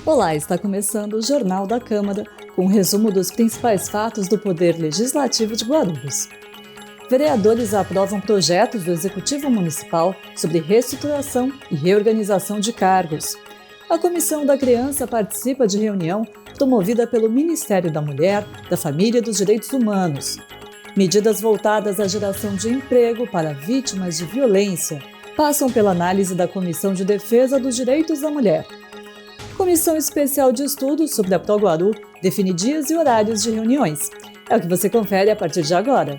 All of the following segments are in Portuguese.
Olá, está começando o Jornal da Câmara, com um resumo dos principais fatos do Poder Legislativo de Guarulhos. Vereadores aprovam projetos do Executivo Municipal sobre reestruturação e reorganização de cargos. A Comissão da Criança participa de reunião promovida pelo Ministério da Mulher, da Família e dos Direitos Humanos. Medidas voltadas à geração de emprego para vítimas de violência passam pela análise da Comissão de Defesa dos Direitos da Mulher. Comissão Especial de Estudos sobre a Proguaru define dias e horários de reuniões. É o que você confere a partir de agora.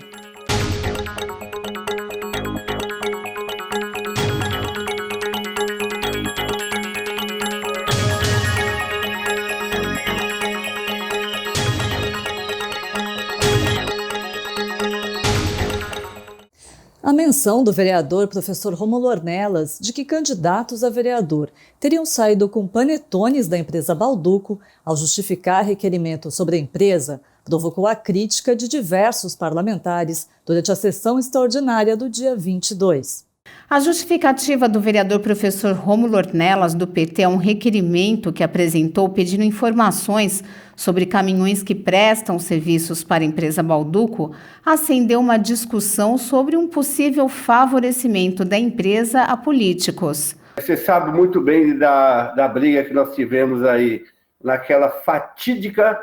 A menção do vereador professor Rômulo Ornelas de que candidatos a vereador teriam saído com panetones da empresa Bauducco ao justificar requerimento sobre a empresa provocou a crítica de diversos parlamentares durante a sessão extraordinária do dia 22. A justificativa do vereador professor Rômulo Ornelas, do PT, é um requerimento que apresentou pedindo informações sobre caminhões que prestam serviços para a empresa Bauducco, acendeu uma discussão sobre um possível favorecimento da empresa a políticos. Você sabe muito bem da briga que nós tivemos aí naquela fatídica,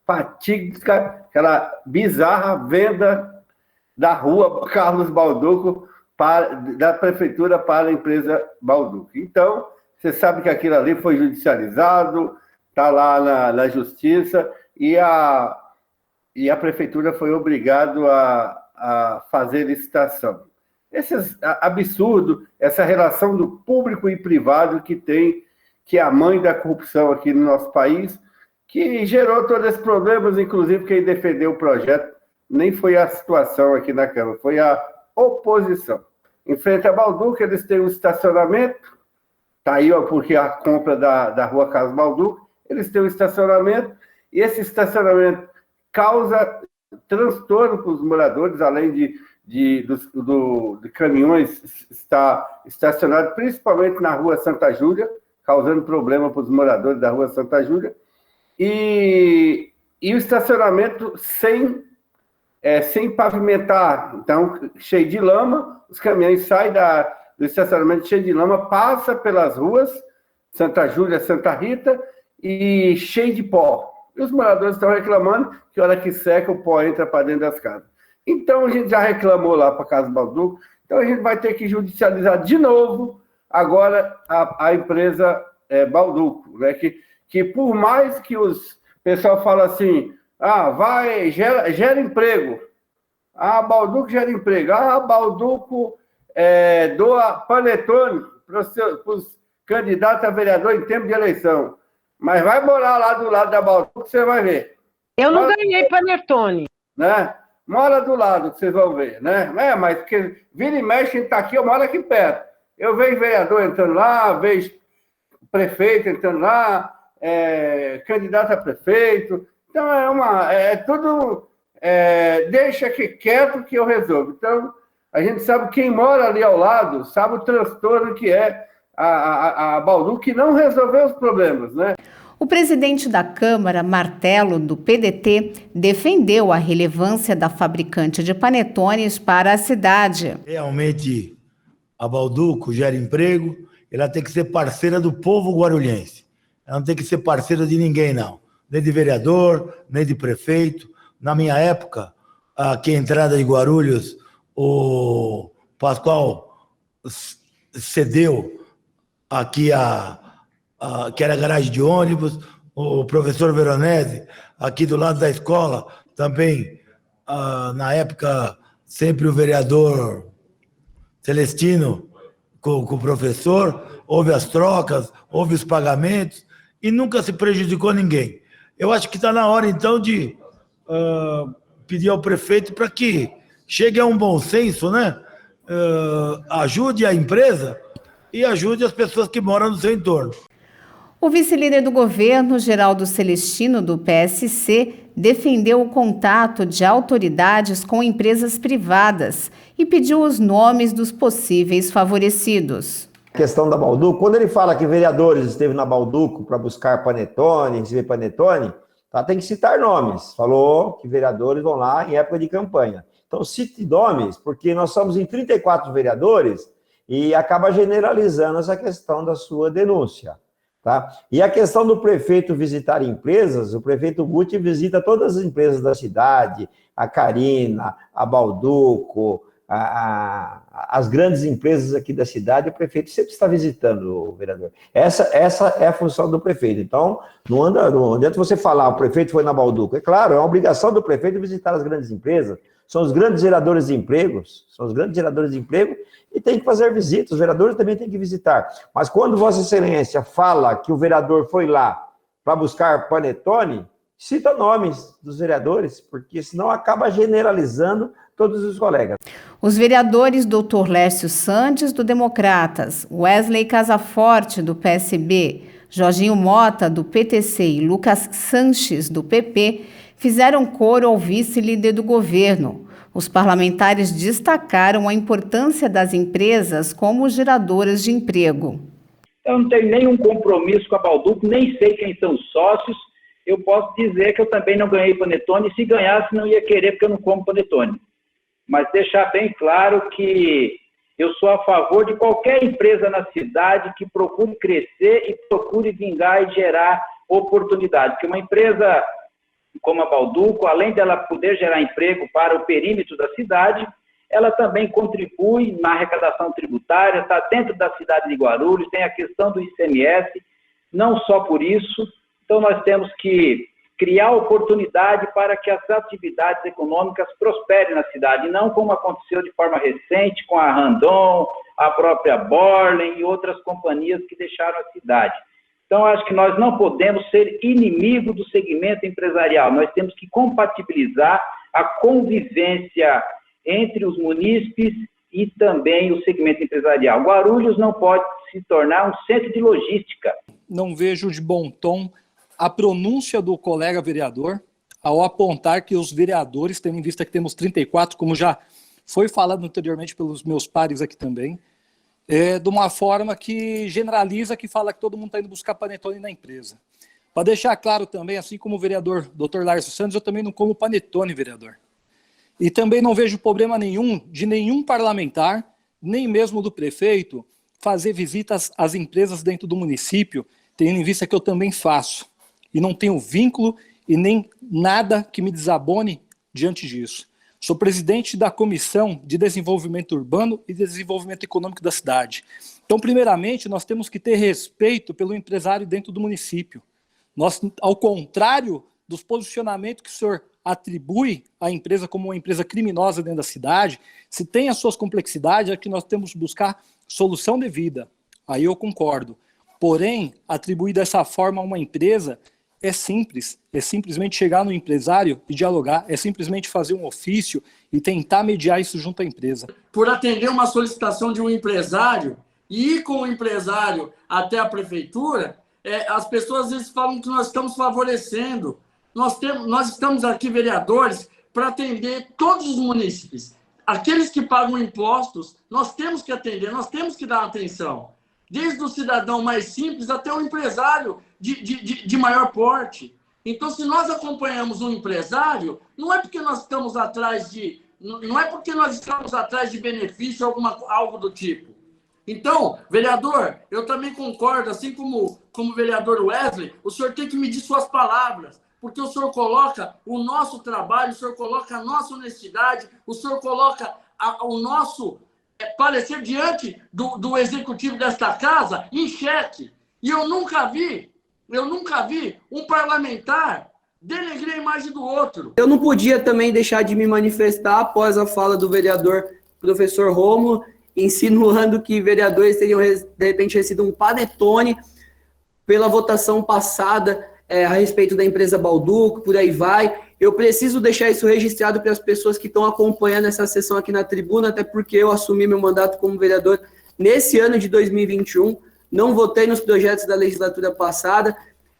aquela bizarra venda da rua Carlos Bauducco da prefeitura para a empresa Bauducco. Então, você sabe que aquilo ali foi judicializado, está lá na justiça, e a prefeitura foi obrigada a fazer licitação. Esse absurdo, essa relação do público e privado que é a mãe da corrupção aqui no nosso país, que gerou todos esses problemas, inclusive quem defendeu o projeto nem foi a situação aqui na Câmara, foi a oposição. Em frente a Bauducco, eles têm um estacionamento, está aí porque a compra da rua Carlos Bauducco, eles têm um estacionamento, e esse estacionamento causa transtorno para os moradores, além de caminhões estar estacionados, principalmente na rua Santa Júlia, causando problema para os moradores da rua Santa Júlia, e o estacionamento sem pavimentar, então cheio de lama, os caminhões saem do estacionamento cheio de lama, passa pelas ruas Santa Júlia, Santa Rita, e cheio de pó. E os moradores estão reclamando que a hora que seca o pó entra para dentro das casas. Então a gente já reclamou lá para a Casa Bauducco, então a gente vai ter que judicializar de novo agora a empresa Bauducco, né? Que por mais que o pessoal fala assim, gera emprego. Bauducco gera emprego. Bauducco doa panetone para os candidatos a vereador em tempo de eleição. Mas vai morar lá do lado da Bauducco que você vai ver. Eu não ganhei panetone. Né? Mora do lado que vocês vão ver. Né? Mas que vira e mexe, está aqui, eu moro aqui perto. Eu vejo vereador entrando lá, vejo prefeito entrando lá, candidato a prefeito. Então, tudo... deixa quieto que eu resolvo. Então, a gente sabe, quem mora ali ao lado, sabe o transtorno que é a Bauducco, que não resolveu os problemas, né? O presidente da Câmara, Martelo, do PDT, defendeu a relevância da fabricante de panetones para a cidade. Realmente, a Bauducco gera emprego, ela tem que ser parceira do povo guarulhense. Ela não tem que ser parceira de ninguém, não. Nem de vereador, nem de prefeito. Na minha época, aqui a entrada de Guarulhos, o Pascoal cedeu aqui que era a garagem de ônibus, o professor Veronese, aqui do lado da escola, também, na época, sempre o vereador Celestino com o professor, houve as trocas, houve os pagamentos, e nunca se prejudicou ninguém. Eu acho que está na hora, então, de pedir ao prefeito para que chegue a um bom senso, né? Ajude a empresa e ajude as pessoas que moram no seu entorno. O vice-líder do governo, Geraldo Celestino, do PSC, defendeu o contato de autoridades com empresas privadas e pediu os nomes dos possíveis favorecidos. Questão da Balduco, quando ele fala que vereadores esteve na Balduco para buscar panetone, receber panetone, tá, tem que citar nomes. Falou que vereadores vão lá em época de campanha. Então, cite nomes, porque nós somos em 34 vereadores e acaba generalizando essa questão da sua denúncia. Tá? E a questão do prefeito visitar empresas, o prefeito Guti visita todas as empresas da cidade, a Carina, a Balduco, as grandes empresas aqui da cidade, o prefeito sempre está visitando o vereador. Essa é a função do prefeito. Então, não adianta você falar, o prefeito foi na Balduco. É claro, é uma obrigação do prefeito visitar as grandes empresas, são os grandes geradores de empregos, e tem que fazer visitas, os vereadores também têm que visitar. Mas quando Vossa Excelência fala que o vereador foi lá para buscar panetone, cita nomes dos vereadores, porque senão acaba generalizando todos os colegas. Os vereadores Dr. Lércio Santos, do Democratas, Wesley Casaforte, do PSB, Jorginho Mota, do PTC e Lucas Sanches, do PP, fizeram coro ao vice-líder do governo. Os parlamentares destacaram a importância das empresas como geradoras de emprego. Eu não tenho nenhum compromisso com a Balduco, nem sei quem são os sócios. Eu posso dizer que eu também não ganhei panetone, e se ganhasse não ia querer porque eu não como panetone. Mas deixar bem claro que eu sou a favor de qualquer empresa na cidade que procure crescer e procure vingar e gerar oportunidade. Porque uma empresa como a Balduco, além dela poder gerar emprego para o perímetro da cidade, ela também contribui na arrecadação tributária, está dentro da cidade de Guarulhos, tem a questão do ICMS, não só por isso. Então, nós temos que criar oportunidade para que as atividades econômicas prosperem na cidade, e não como aconteceu de forma recente com a Randon, a própria Borlen e outras companhias que deixaram a cidade. Então, acho que nós não podemos ser inimigo do segmento empresarial, nós temos que compatibilizar a convivência entre os munícipes e também o segmento empresarial. Guarulhos não pode se tornar um centro de logística. Não vejo de bom tom a pronúncia do colega vereador ao apontar que os vereadores, tendo em vista que temos 34, como já foi falado anteriormente pelos meus pares aqui também, de uma forma que generaliza, que fala que todo mundo está indo buscar panetone na empresa. Para deixar claro também, assim como o vereador Dr. Lárcio Santos, eu também não como panetone, vereador. E também não vejo problema nenhum de nenhum parlamentar, nem mesmo do prefeito, fazer visitas às empresas dentro do município, tendo em vista que eu também faço. E não tenho vínculo e nem nada que me desabone diante disso. Sou presidente da Comissão de Desenvolvimento Urbano e Desenvolvimento Econômico da cidade. Então, primeiramente, nós temos que ter respeito pelo empresário dentro do município. Nós, ao contrário dos posicionamentos que o senhor atribui à empresa como uma empresa criminosa dentro da cidade, se tem as suas complexidades, é que nós temos que buscar solução devida. Aí eu concordo. Porém, atribuir dessa forma a uma empresa é simples, é simplesmente chegar no empresário e dialogar, é simplesmente fazer um ofício e tentar mediar isso junto à empresa. Por atender uma solicitação de um empresário e ir com o empresário até a prefeitura, as pessoas às vezes falam que nós estamos favorecendo. Nós estamos aqui, vereadores, para atender todos os munícipes. Aqueles que pagam impostos, nós temos que atender, nós temos que dar atenção. Desde o cidadão mais simples até o empresário de maior porte. Então, se nós acompanhamos um empresário, não é porque nós estamos atrás de benefício, algo do tipo. Então, vereador, eu também concordo, assim como o vereador Wesley, o senhor tem que medir suas palavras, porque o senhor coloca o nosso trabalho, o senhor coloca a nossa honestidade, o senhor coloca o nosso parecer diante do executivo desta casa em xeque. E eu nunca vi um parlamentar denegrir a imagem do outro. Eu não podia também deixar de me manifestar após a fala do vereador professor Rômulo, insinuando que vereadores teriam, de repente, recebido um panetone pela votação passada a respeito da empresa Balduco, por aí vai. Eu preciso deixar isso registrado para as pessoas que estão acompanhando essa sessão aqui na tribuna, até porque eu assumi meu mandato como vereador nesse ano de 2021, não votei nos projetos da legislatura passada.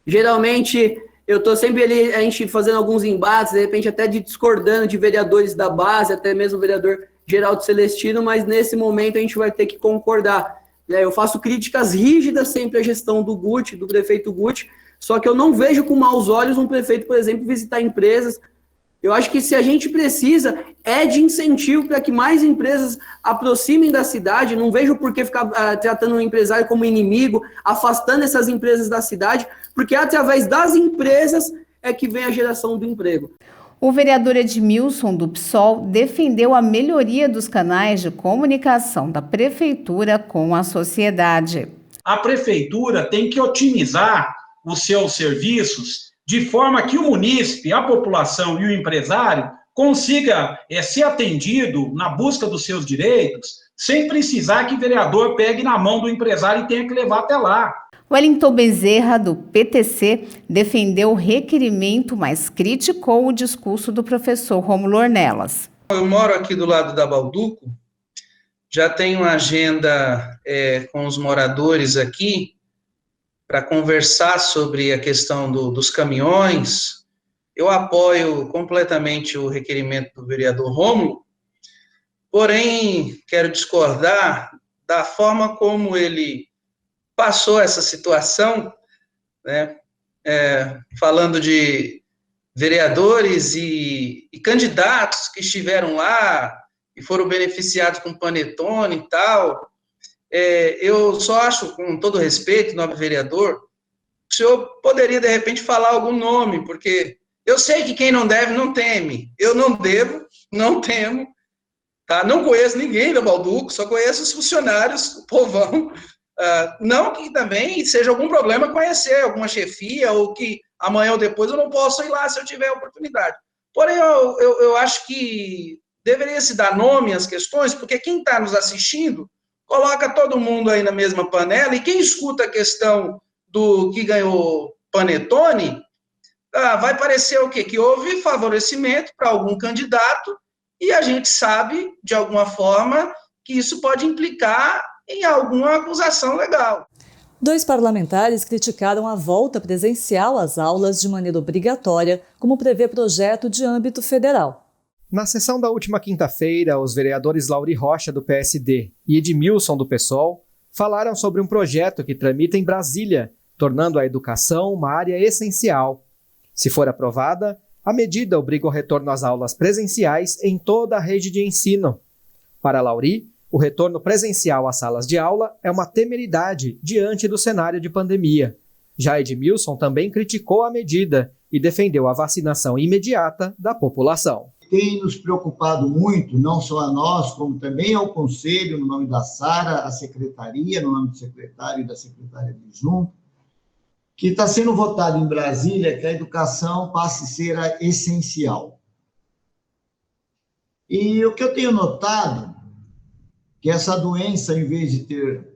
Geralmente, eu estou sempre ali, a gente fazendo alguns embates, de repente até discordando de vereadores da base, até mesmo o vereador Geraldo Celestino, mas nesse momento a gente vai ter que concordar. Eu faço críticas rígidas sempre à gestão do Guti, do prefeito Guti, só que eu não vejo com maus olhos um prefeito, por exemplo, visitar empresas. Eu acho que se a gente precisa é de incentivo para que mais empresas aproximem da cidade. Não vejo por que ficar tratando o empresário como inimigo, afastando essas empresas da cidade, porque é através das empresas é que vem a geração do emprego. O vereador Edmilson, do PSOL, defendeu a melhoria dos canais de comunicação da prefeitura com a sociedade. A prefeitura tem que otimizar os seus serviços de forma que o munícipe, a população e o empresário consiga ser atendido na busca dos seus direitos, sem precisar que o vereador pegue na mão do empresário e tenha que levar até lá. Wellington Bezerra, do PTC, defendeu o requerimento, mas criticou o discurso do professor Rômulo Ornelas. Eu moro aqui do lado da Balduco, já tenho uma agenda com os moradores aqui, para conversar sobre a questão dos caminhões. Eu apoio completamente o requerimento do vereador Rômulo, porém, quero discordar da forma como ele passou essa situação, né, falando de vereadores e candidatos que estiveram lá e foram beneficiados com panetone e tal. Eu só acho, com todo respeito, nobre vereador, que o senhor poderia, de repente, falar algum nome, porque eu sei que quem não deve não teme. Eu não devo, não temo, tá? Não conheço ninguém da Balduco, só conheço os funcionários, o povão. Não que também seja algum problema conhecer alguma chefia, ou que amanhã ou depois eu não posso ir lá se eu tiver oportunidade. Porém, eu acho que deveria se dar nome às questões, porque quem está nos assistindo coloca todo mundo aí na mesma panela, e quem escuta a questão do que ganhou panetone, vai parecer o quê? Que houve favorecimento para algum candidato, e a gente sabe, de alguma forma, que isso pode implicar em alguma acusação legal. 2 parlamentares criticaram a volta presencial às aulas de maneira obrigatória, como prevê projeto de âmbito federal. Na sessão da última quinta-feira, os vereadores Lauri Rocha, do PSD, e Edmilson, do PSOL, falaram sobre um projeto que tramita em Brasília, tornando a educação uma área essencial. Se for aprovada, a medida obriga o retorno às aulas presenciais em toda a rede de ensino. Para Lauri, o retorno presencial às salas de aula é uma temeridade diante do cenário de pandemia. Já Edmilson também criticou a medida e defendeu a vacinação imediata da população. Tem nos preocupado muito, não só a nós, como também ao Conselho, no nome da Sara, a Secretaria, no nome do secretário e da secretária de junto, que está sendo votado em Brasília que a educação passe a ser essencial. E o que eu tenho notado, que essa doença, em vez de ter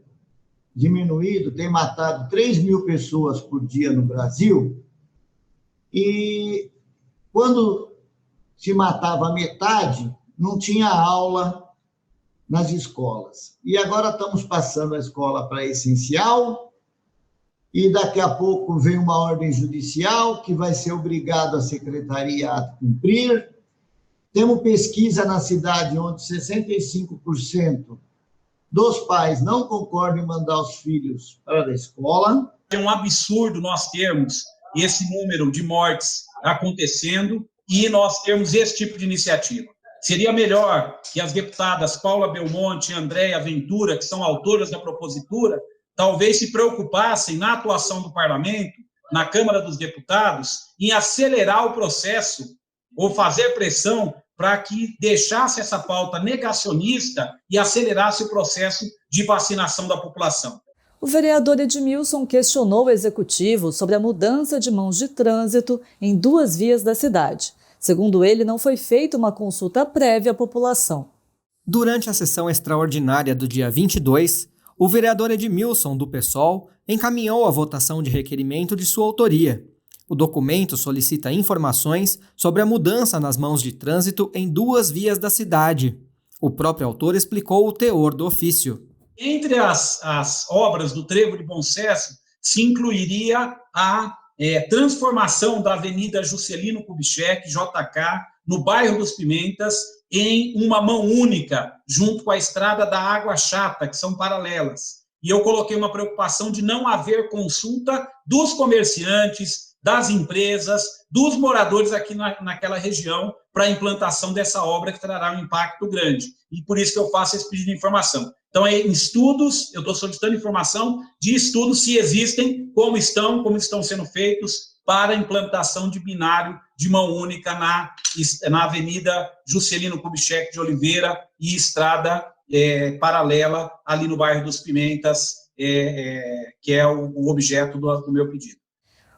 diminuído, tem matado 3.000 pessoas por dia no Brasil, e quando se matava a metade, não tinha aula nas escolas. E agora estamos passando a escola para essencial, e daqui a pouco vem uma ordem judicial que vai ser obrigado a secretaria a cumprir. Temos pesquisa na cidade onde 65% dos pais não concordam em mandar os filhos para a escola. É um absurdo nós termos esse número de mortes acontecendo e nós termos esse tipo de iniciativa. Seria melhor que as deputadas Paula Belmonte e Andréia Ventura, que são autoras da propositura, talvez se preocupassem na atuação do parlamento, na Câmara dos Deputados, em acelerar o processo ou fazer pressão para que deixasse essa pauta negacionista e acelerasse o processo de vacinação da população. O vereador Edmilson questionou o executivo sobre a mudança de mãos de trânsito em 2 vias da cidade. Segundo ele, não foi feita uma consulta prévia à população. Durante a sessão extraordinária do dia 22, o vereador Edmilson, do PSOL, encaminhou a votação de requerimento de sua autoria. O documento solicita informações sobre a mudança nas mãos de trânsito em 2 vias da cidade. O próprio autor explicou o teor do ofício. Entre as obras do Trevo de Bom Sucesso, se incluiria a transformação da Avenida Juscelino Kubitschek, JK, no bairro dos Pimentas, em uma mão única, junto com a Estrada da Água Chata, que são paralelas. e eu coloquei uma preocupação de não haver consulta dos comerciantes, das empresas, dos moradores aqui naquela região para a implantação dessa obra que trará um impacto grande. E por isso que eu faço esse pedido de informação. Então, em estudos, eu estou solicitando informação de estudos, se existem, como estão sendo feitos para a implantação de binário de mão única na Avenida Juscelino Kubitschek de Oliveira e estrada paralela ali no bairro dos Pimentas, que é o objeto do meu pedido.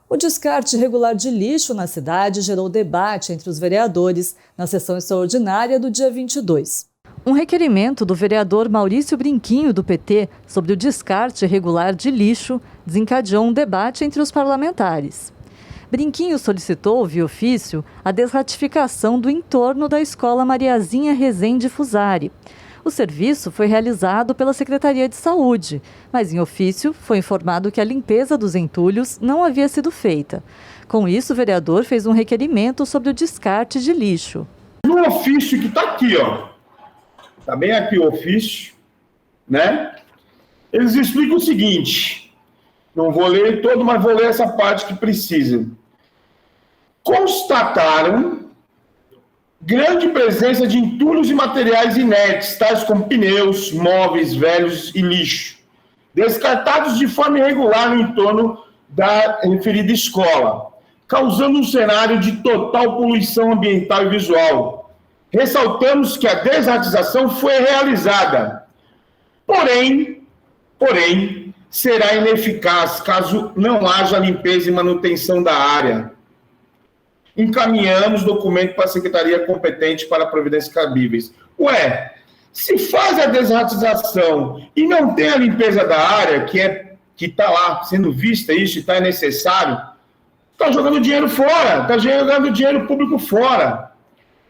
O descarte irregular de lixo na cidade gerou debate entre os vereadores na sessão extraordinária do dia 22. Um requerimento do vereador Maurício Brinquinho, do PT, sobre o descarte irregular de lixo desencadeou um debate entre os parlamentares. Brinquinho solicitou, via ofício, a desratificação do entorno da Escola Mariazinha Rezende Fusari. O serviço foi realizado pela Secretaria de Saúde, mas em ofício foi informado que a limpeza dos entulhos não havia sido feita. Com isso, o vereador fez um requerimento sobre o descarte de lixo. No ofício que está aqui, ó, está bem aqui o ofício, né? Eles explicam o seguinte, não vou ler todo, mas vou ler essa parte que precisa. Constataram grande presença de entulhos e materiais inertes, tais como pneus, móveis velhos e lixo, descartados de forma irregular no entorno da referida escola, causando um cenário de total poluição ambiental e visual. Ressaltamos que a desratização foi realizada, porém, será ineficaz caso não haja limpeza e manutenção da área. Encaminhamos documento para a secretaria competente para providências cabíveis. Ué, se faz a desratização e não tem a limpeza da área, que está lá sendo vista isso, está necessário, está jogando dinheiro fora, está jogando dinheiro público fora.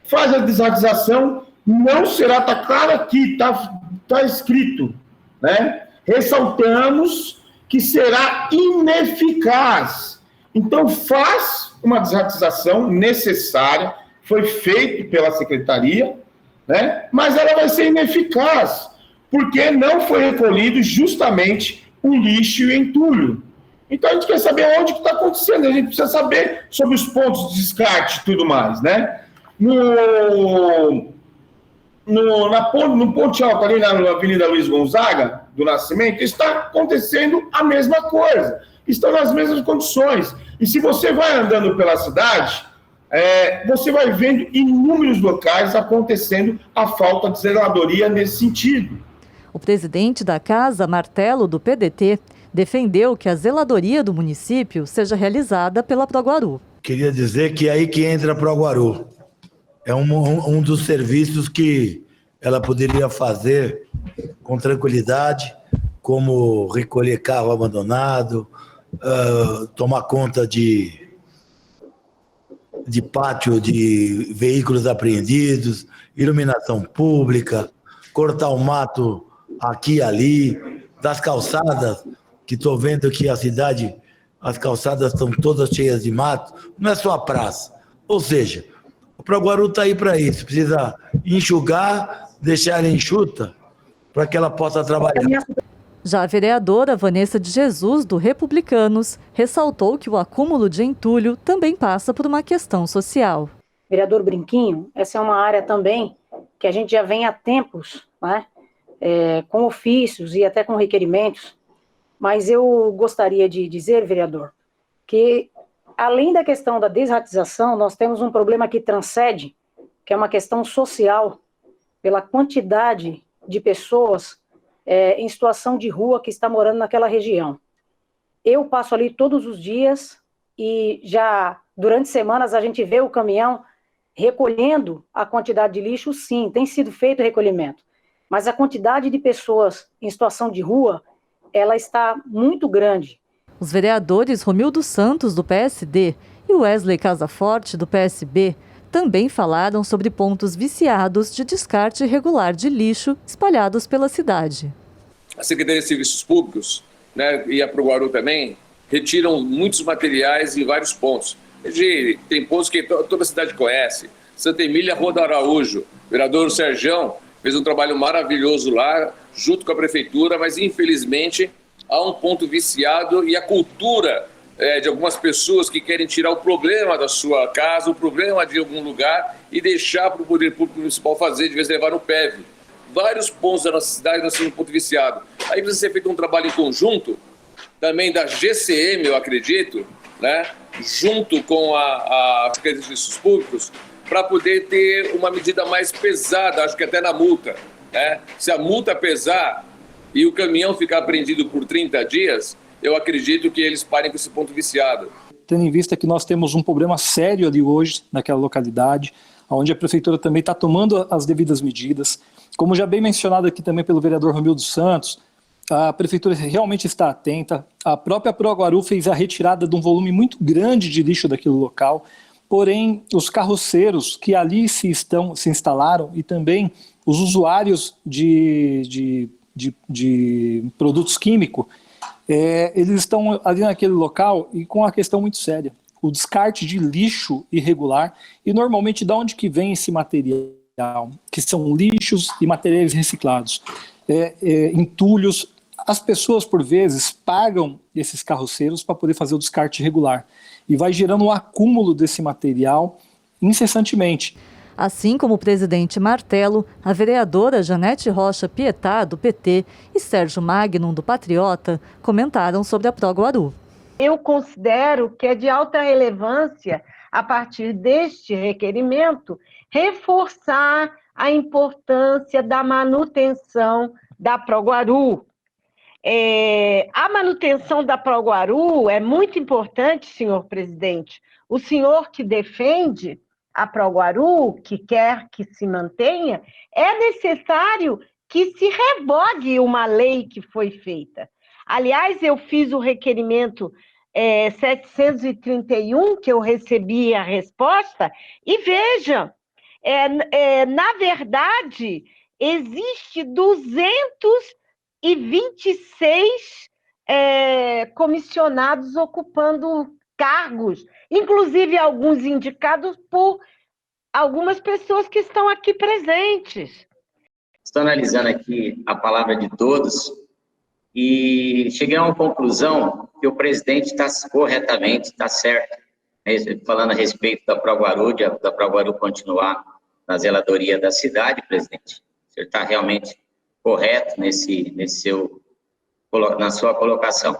Faz a desratização, não será, está claro aqui, está escrito, né? Ressaltamos que será ineficaz. Então, faz uma desratização necessária, foi feito pela secretaria, né? Mas ela vai ser ineficaz, porque não foi recolhido justamente o lixo e o entulho. Então, a gente quer saber onde que está acontecendo, a gente precisa saber sobre os pontos de descarte e tudo mais, né? No Ponte Alto, ali na Avenida Luiz Gonzaga, do Nascimento, está acontecendo a mesma coisa. Estão nas mesmas condições. E se você vai andando pela cidade, você vai vendo inúmeros locais acontecendo a falta de zeladoria nesse sentido. O presidente da Casa Martelo, do PDT, defendeu que a zeladoria do município seja realizada pela Proguaru. Queria dizer que é aí que entra a Proguaru. É um dos serviços que ela poderia fazer com tranquilidade, como recolher carro abandonado, tomar conta de pátio de veículos apreendidos, iluminação pública, cortar o mato aqui e ali, das calçadas, que estou vendo que a cidade, as calçadas estão todas cheias de mato, não é só a praça. Ou seja, o Proguaru está aí para isso, precisa enxugar, deixar ela enxuta, para que ela possa trabalhar. Já a vereadora Vanessa de Jesus, do Republicanos, ressaltou que o acúmulo de entulho também passa por uma questão social. Vereador Brinquinho, essa é uma área também que a gente já vem há tempos, né, com ofícios e até com requerimentos, mas eu gostaria de dizer, vereador, que além da questão da desratização, nós temos um problema que transcende, que é uma questão social, pela quantidade de pessoas em situação de rua que está morando naquela região. Eu passo ali todos os dias e já durante semanas a gente vê o caminhão recolhendo a quantidade de lixo, sim, tem sido feito o recolhimento, mas a quantidade de pessoas em situação de rua, ela está muito grande. Os vereadores Romildo Santos, do PSD, e Wesley Casaforte, do PSB, também falaram sobre pontos viciados de descarte irregular de lixo espalhados pela cidade. A Secretaria de Serviços Públicos, né, e a Proguaru também retiram muitos materiais em vários pontos. Tem pontos que toda a cidade conhece. Santa Emília, Rua do Araújo. O vereador Sergião fez um trabalho maravilhoso lá, junto com a prefeitura, mas infelizmente há um ponto viciado e a cultura de algumas pessoas que querem tirar o problema da sua casa, o problema de algum lugar e deixar para o poder público municipal fazer, de vez em levar no PEV. Vários pontos da nossa cidade nós temos um ponto viciado. Aí precisa ser feito um trabalho em conjunto, também da GCM, eu acredito, né, junto com a Secretaria de Serviços Públicos, para poder ter uma medida mais pesada, acho que até na multa, né? Se a multa pesar e o caminhão ficar apreendido por 30 dias, eu acredito que eles parem com esse ponto viciado. Tendo em vista que nós temos um problema sério ali hoje, naquela localidade, onde a prefeitura também está tomando as devidas medidas. Como já bem mencionado aqui também pelo vereador Romildo Santos, a prefeitura realmente está atenta. A própria Proguaru fez a retirada de um volume muito grande de lixo daquele local, porém os carroceiros que ali se instalaram e também os usuários de produtos químicos, eles estão ali naquele local e com uma questão muito séria, o descarte de lixo irregular. E normalmente de onde que vem esse material? Que são lixos e materiais reciclados, entulhos. As pessoas, por vezes, pagam esses carroceiros para poder fazer o descarte regular. E vai gerando um acúmulo desse material incessantemente. Assim como o presidente Martelo, a vereadora Janete Rocha Pietá, do PT, e Sérgio Magnum, do Patriota, comentaram sobre a Proguaru. Eu considero que é de alta relevância, a partir deste requerimento, reforçar a importância da manutenção da Proguaru. A manutenção da Proguaru é muito importante, senhor presidente. O senhor que defende a Proguaru, que quer que se mantenha, é necessário que se revogue uma lei que foi feita. Aliás, eu fiz o requerimento 731, que eu recebi a resposta, e veja, na verdade, existe 226 comissionados ocupando cargos, inclusive alguns indicados por algumas pessoas que estão aqui presentes. Estou analisando aqui a palavra de todos e cheguei a uma conclusão que o presidente está corretamente, está certo, falando a respeito da Proguaru continuar na zeladoria da cidade, presidente. O senhor está realmente correto na sua colocação.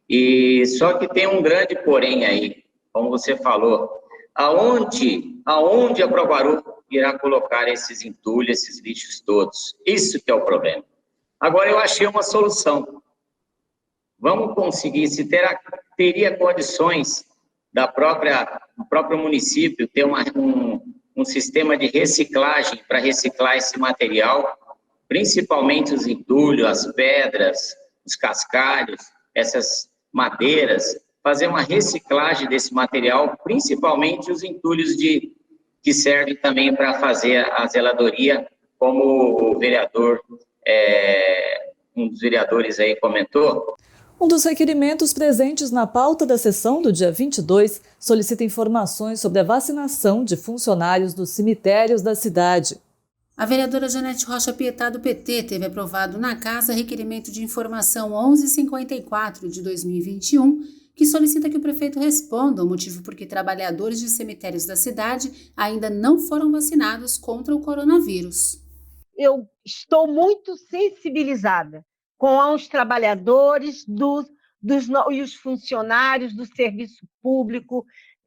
E só que tem um grande porém aí, como você falou, aonde a Proguaru irá colocar esses entulhos, esses lixos todos? Isso que é o problema. Agora eu achei uma solução. Vamos conseguir, se teria condições do próprio município ter um sistema de reciclagem para reciclar esse material, principalmente os entulhos, as pedras, os cascalhos, essas madeiras, fazer uma reciclagem desse material, principalmente os entulhos que servem também para fazer a zeladoria, como o vereador, um dos vereadores aí comentou. Um dos requerimentos presentes na pauta da sessão do dia 22 solicita informações sobre a vacinação de funcionários dos cemitérios da cidade. A vereadora Janete Rocha Pietá, do PT, teve aprovado na Casa requerimento de informação 1154 de 2021, que solicita que o prefeito responda o motivo por que trabalhadores de cemitérios da cidade ainda não foram vacinados contra o coronavírus. Eu estou muito sensibilizada com os trabalhadores e os funcionários do serviço público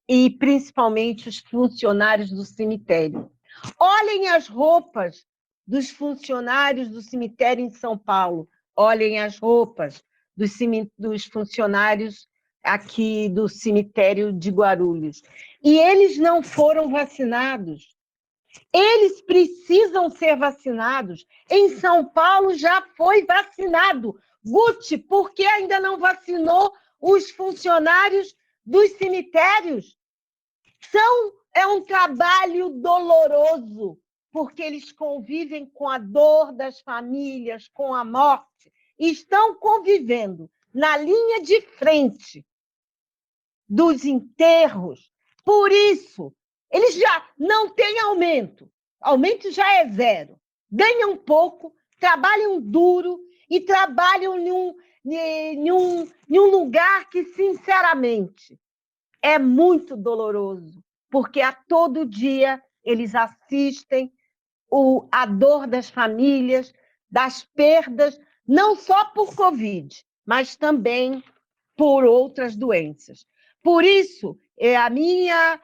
e principalmente os funcionários do cemitério. Olhem as roupas dos funcionários do cemitério em São Paulo, olhem as roupas dos funcionários aqui do cemitério de Guarulhos. E eles não foram vacinados. Eles precisam ser vacinados. Em São Paulo já foi vacinado. Guti, por que ainda não vacinou os funcionários dos cemitérios? É um trabalho doloroso, porque eles convivem com a dor das famílias, com a morte, e estão convivendo na linha de frente dos enterros. Por isso, eles já não têm aumento já é zero. ganham pouco, trabalham duro e trabalham em um lugar que, sinceramente, é muito doloroso, porque a todo dia eles assistem a dor das famílias, das perdas, não só por Covid, mas também por outras doenças. Por isso, a minha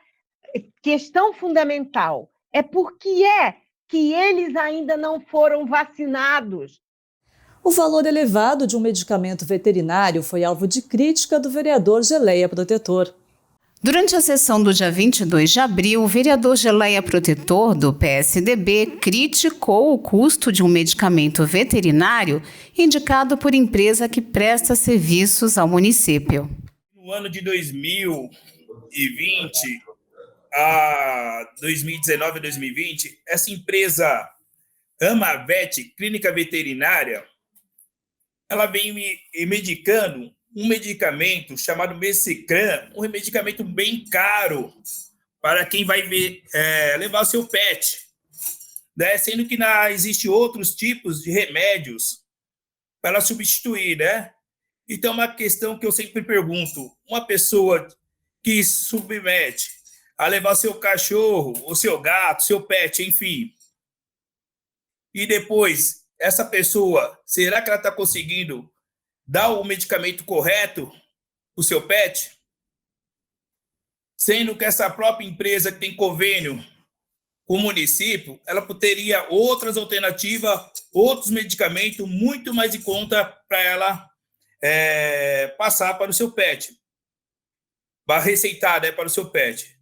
questão fundamental é por que eles ainda não foram vacinados. O valor elevado de um medicamento veterinário foi alvo de crítica do vereador Geleia Protetor. Durante a sessão do dia 22 de abril, o vereador Geleia Protetor, do PSDB, criticou o custo de um medicamento veterinário indicado por empresa que presta serviços ao município. No ano de 2020 a 2019 e 2020, essa empresa Amavet Clínica Veterinária, ela vem medicando um medicamento chamado Mesecran, um medicamento bem caro para quem vai levar o seu pet, né? Sendo que existem outros tipos de remédios para substituir, né? Então, uma questão que eu sempre pergunto, uma pessoa que submete a levar o seu cachorro, o seu gato, seu pet, enfim, e depois, essa pessoa, será que ela está conseguindo dar o medicamento correto para o seu pet? Sendo que essa própria empresa que tem convênio com o município, ela teria outras alternativas, outros medicamentos muito mais em conta para ela passar para o seu pet, para receitar, né, para o seu pet.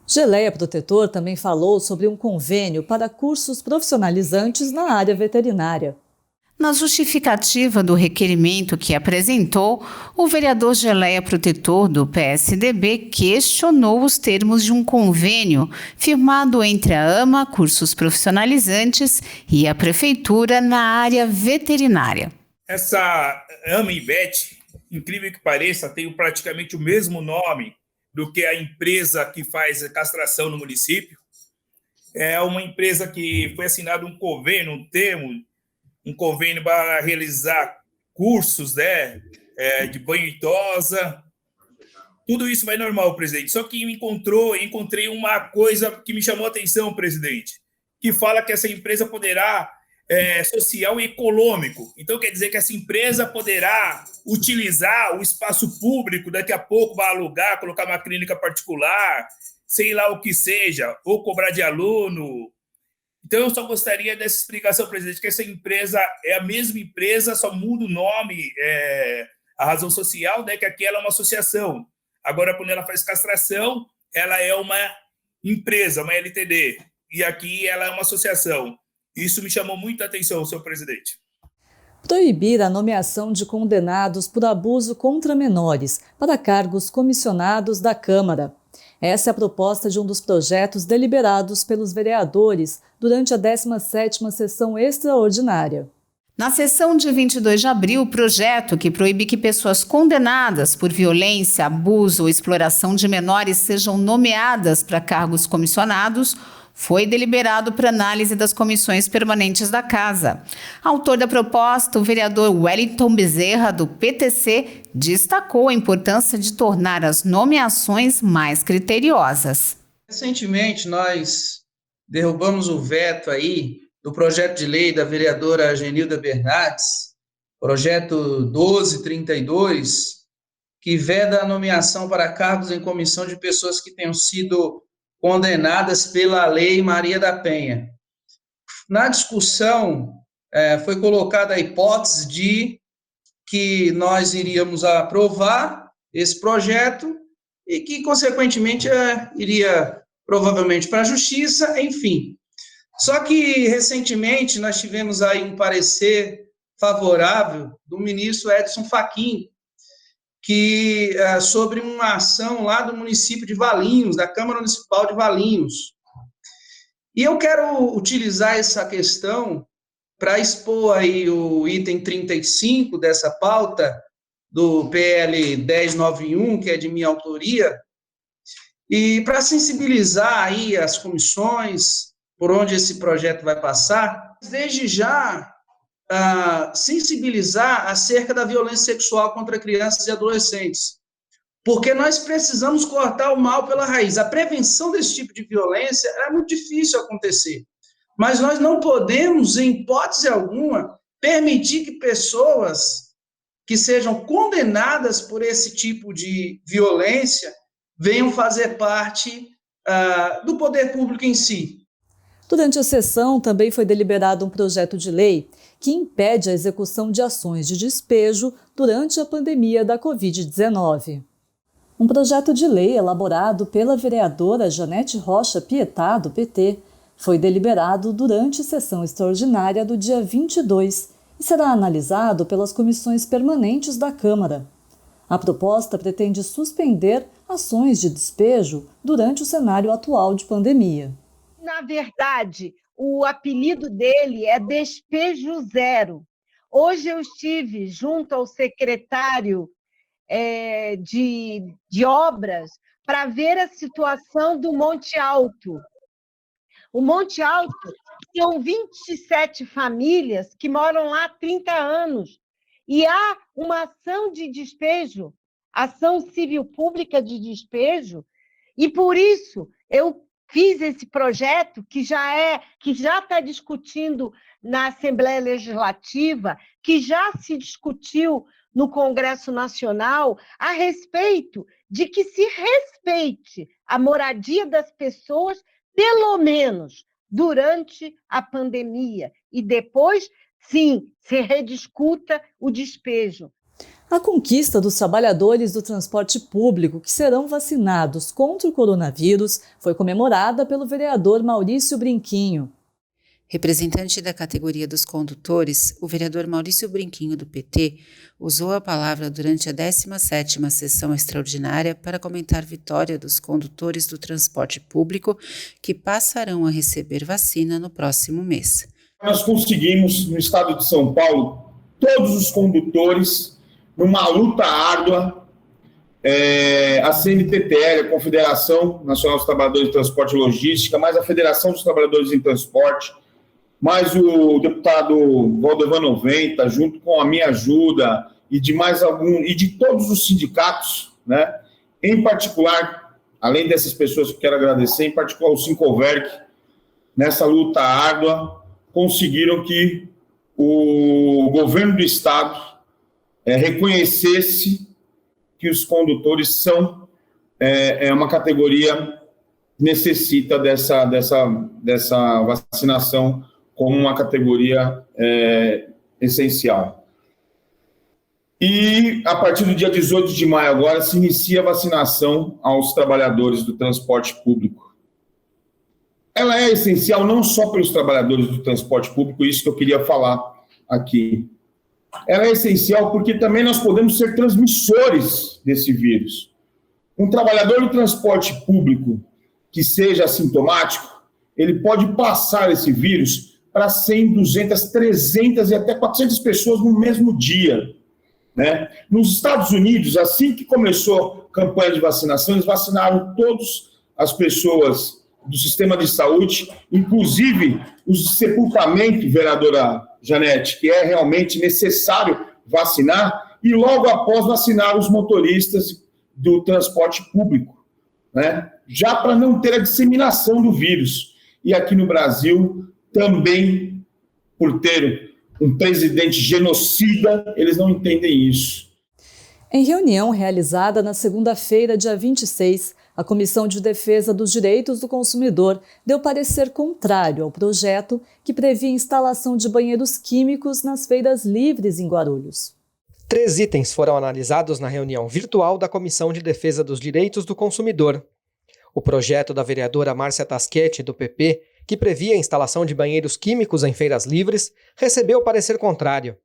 Geleia Protetor também falou sobre um convênio para cursos profissionalizantes na área veterinária. Na justificativa do requerimento que apresentou, o vereador Geleia Protetor, do PSDB, questionou os termos de um convênio firmado entre a AMA, cursos profissionalizantes, e a Prefeitura na área veterinária. Essa AMA e VET, incrível que pareça, tem praticamente o mesmo nome do que a empresa que faz a castração no município. É uma empresa que foi assinado um convênio, um convênio para realizar cursos, né, de banho e tosa. Tudo isso vai normal, presidente. Só que encontrei uma coisa que me chamou a atenção, presidente, que fala que essa empresa poderá social e econômico. Então, quer dizer que essa empresa poderá utilizar o espaço público, daqui a pouco vai alugar, colocar uma clínica particular, sei lá o que seja, ou cobrar de aluno. Então, eu só gostaria dessa explicação, presidente, que essa empresa é a mesma empresa, só muda o nome, a razão social, né, que aqui ela é uma associação. Agora, quando ela faz castração, ela é uma empresa, uma LTD, e aqui ela é uma associação. Isso me chamou muita atenção, senhor presidente. Proibir a nomeação de condenados por abuso contra menores para cargos comissionados da Câmara. Essa é a proposta de um dos projetos deliberados pelos vereadores durante a 17ª sessão extraordinária. Na sessão de 22 de abril, o projeto que proíbe que pessoas condenadas por violência, abuso ou exploração de menores sejam nomeadas para cargos comissionados foi deliberado para análise das comissões permanentes da Casa. Autor da proposta, o vereador Wellington Bezerra, do PTC, destacou a importância de tornar as nomeações mais criteriosas. Recentemente, nós derrubamos o veto aí do projeto de lei da vereadora Genilda Bernardes, projeto 1232, que veda a nomeação para cargos em comissão de pessoas que tenham sido condenadas pela Lei Maria da Penha. Na discussão, foi colocada a hipótese de que nós iríamos aprovar esse projeto e que, consequentemente, iria provavelmente para a Justiça, enfim. Só que, recentemente, nós tivemos aí um parecer favorável do ministro Edson Fachin, que sobre uma ação lá do município de Valinhos, da Câmara Municipal de Valinhos. E eu quero utilizar essa questão para expor aí o item 35 dessa pauta do PL 1091, que é de minha autoria, e para sensibilizar aí as comissões por onde esse projeto vai passar, Desde já, sensibilizar acerca da violência sexual contra crianças e adolescentes, porque nós precisamos cortar o mal pela raiz. A prevenção desse tipo de violência é muito difícil acontecer, mas nós não podemos, em hipótese alguma, permitir que pessoas que sejam condenadas por esse tipo de violência venham fazer parte do poder público em si. Durante a sessão, também foi deliberado um projeto de lei que impede a execução de ações de despejo durante a pandemia da Covid-19. Um projeto de lei elaborado pela vereadora Janete Rocha Pietá, do PT, foi deliberado durante sessão extraordinária do dia 22 e será analisado pelas comissões permanentes da Câmara. A proposta pretende suspender ações de despejo durante o cenário atual de pandemia. Na verdade, o apelido dele é Despejo Zero. Hoje eu estive junto ao secretário de obras para ver a situação do Monte Alto. O Monte Alto são 27 famílias que moram lá há 30 anos e há uma ação de despejo, ação civil pública de despejo, e por isso eu fiz esse projeto que já está discutindo na Assembleia Legislativa, que já se discutiu no Congresso Nacional, a respeito de que se respeite a moradia das pessoas, pelo menos durante a pandemia, e depois, sim, se rediscuta o despejo. A conquista dos trabalhadores do transporte público que serão vacinados contra o coronavírus foi comemorada pelo vereador Maurício Brinquinho. Representante da categoria dos condutores, o vereador Maurício Brinquinho, do PT, usou a palavra durante a 17ª sessão extraordinária para comentar a vitória dos condutores do transporte público que passarão a receber vacina no próximo mês. Nós conseguimos, no estado de São Paulo, todos os condutores, numa luta árdua, a CNTTL, a Confederação Nacional dos Trabalhadores de Transporte e Logística, mais a Federação dos Trabalhadores em Transporte, mais o deputado Valdevan 90, junto com a minha ajuda e de mais algum, e de todos os sindicatos, né? Em particular, além dessas pessoas que quero agradecer, em particular o Sincoverc, nessa luta árdua, conseguiram que o governo do estado reconhecesse que os condutores são uma categoria que necessita dessa vacinação como uma categoria essencial. E, a partir do dia 18 de maio, agora, se inicia a vacinação aos trabalhadores do transporte público. Ela é essencial não só pelos trabalhadores do transporte público, isso que eu queria falar aqui. Ela é essencial porque também nós podemos ser transmissores desse vírus. Um trabalhador do transporte público que seja assintomático, ele pode passar esse vírus para 100, 200, 300 e até 400 pessoas no mesmo dia, né? Nos Estados Unidos, assim que começou a campanha de vacinação, eles vacinaram todas as pessoas do sistema de saúde, inclusive os de sepultamento, vereadora Janete, que é realmente necessário vacinar, e logo após vacinar os motoristas do transporte público, né? Já para não ter a disseminação do vírus. E aqui no Brasil, também, por ter um presidente genocida, eles não entendem isso. Em reunião realizada na segunda-feira, dia 26, a Comissão de Defesa dos Direitos do Consumidor deu parecer contrário ao projeto que previa a instalação de banheiros químicos nas feiras livres em Guarulhos. 3 itens foram analisados na reunião virtual da Comissão de Defesa dos Direitos do Consumidor. O projeto da vereadora Márcia Taschetti, do PP, que previa a instalação de banheiros químicos em feiras livres, recebeu parecer contrário.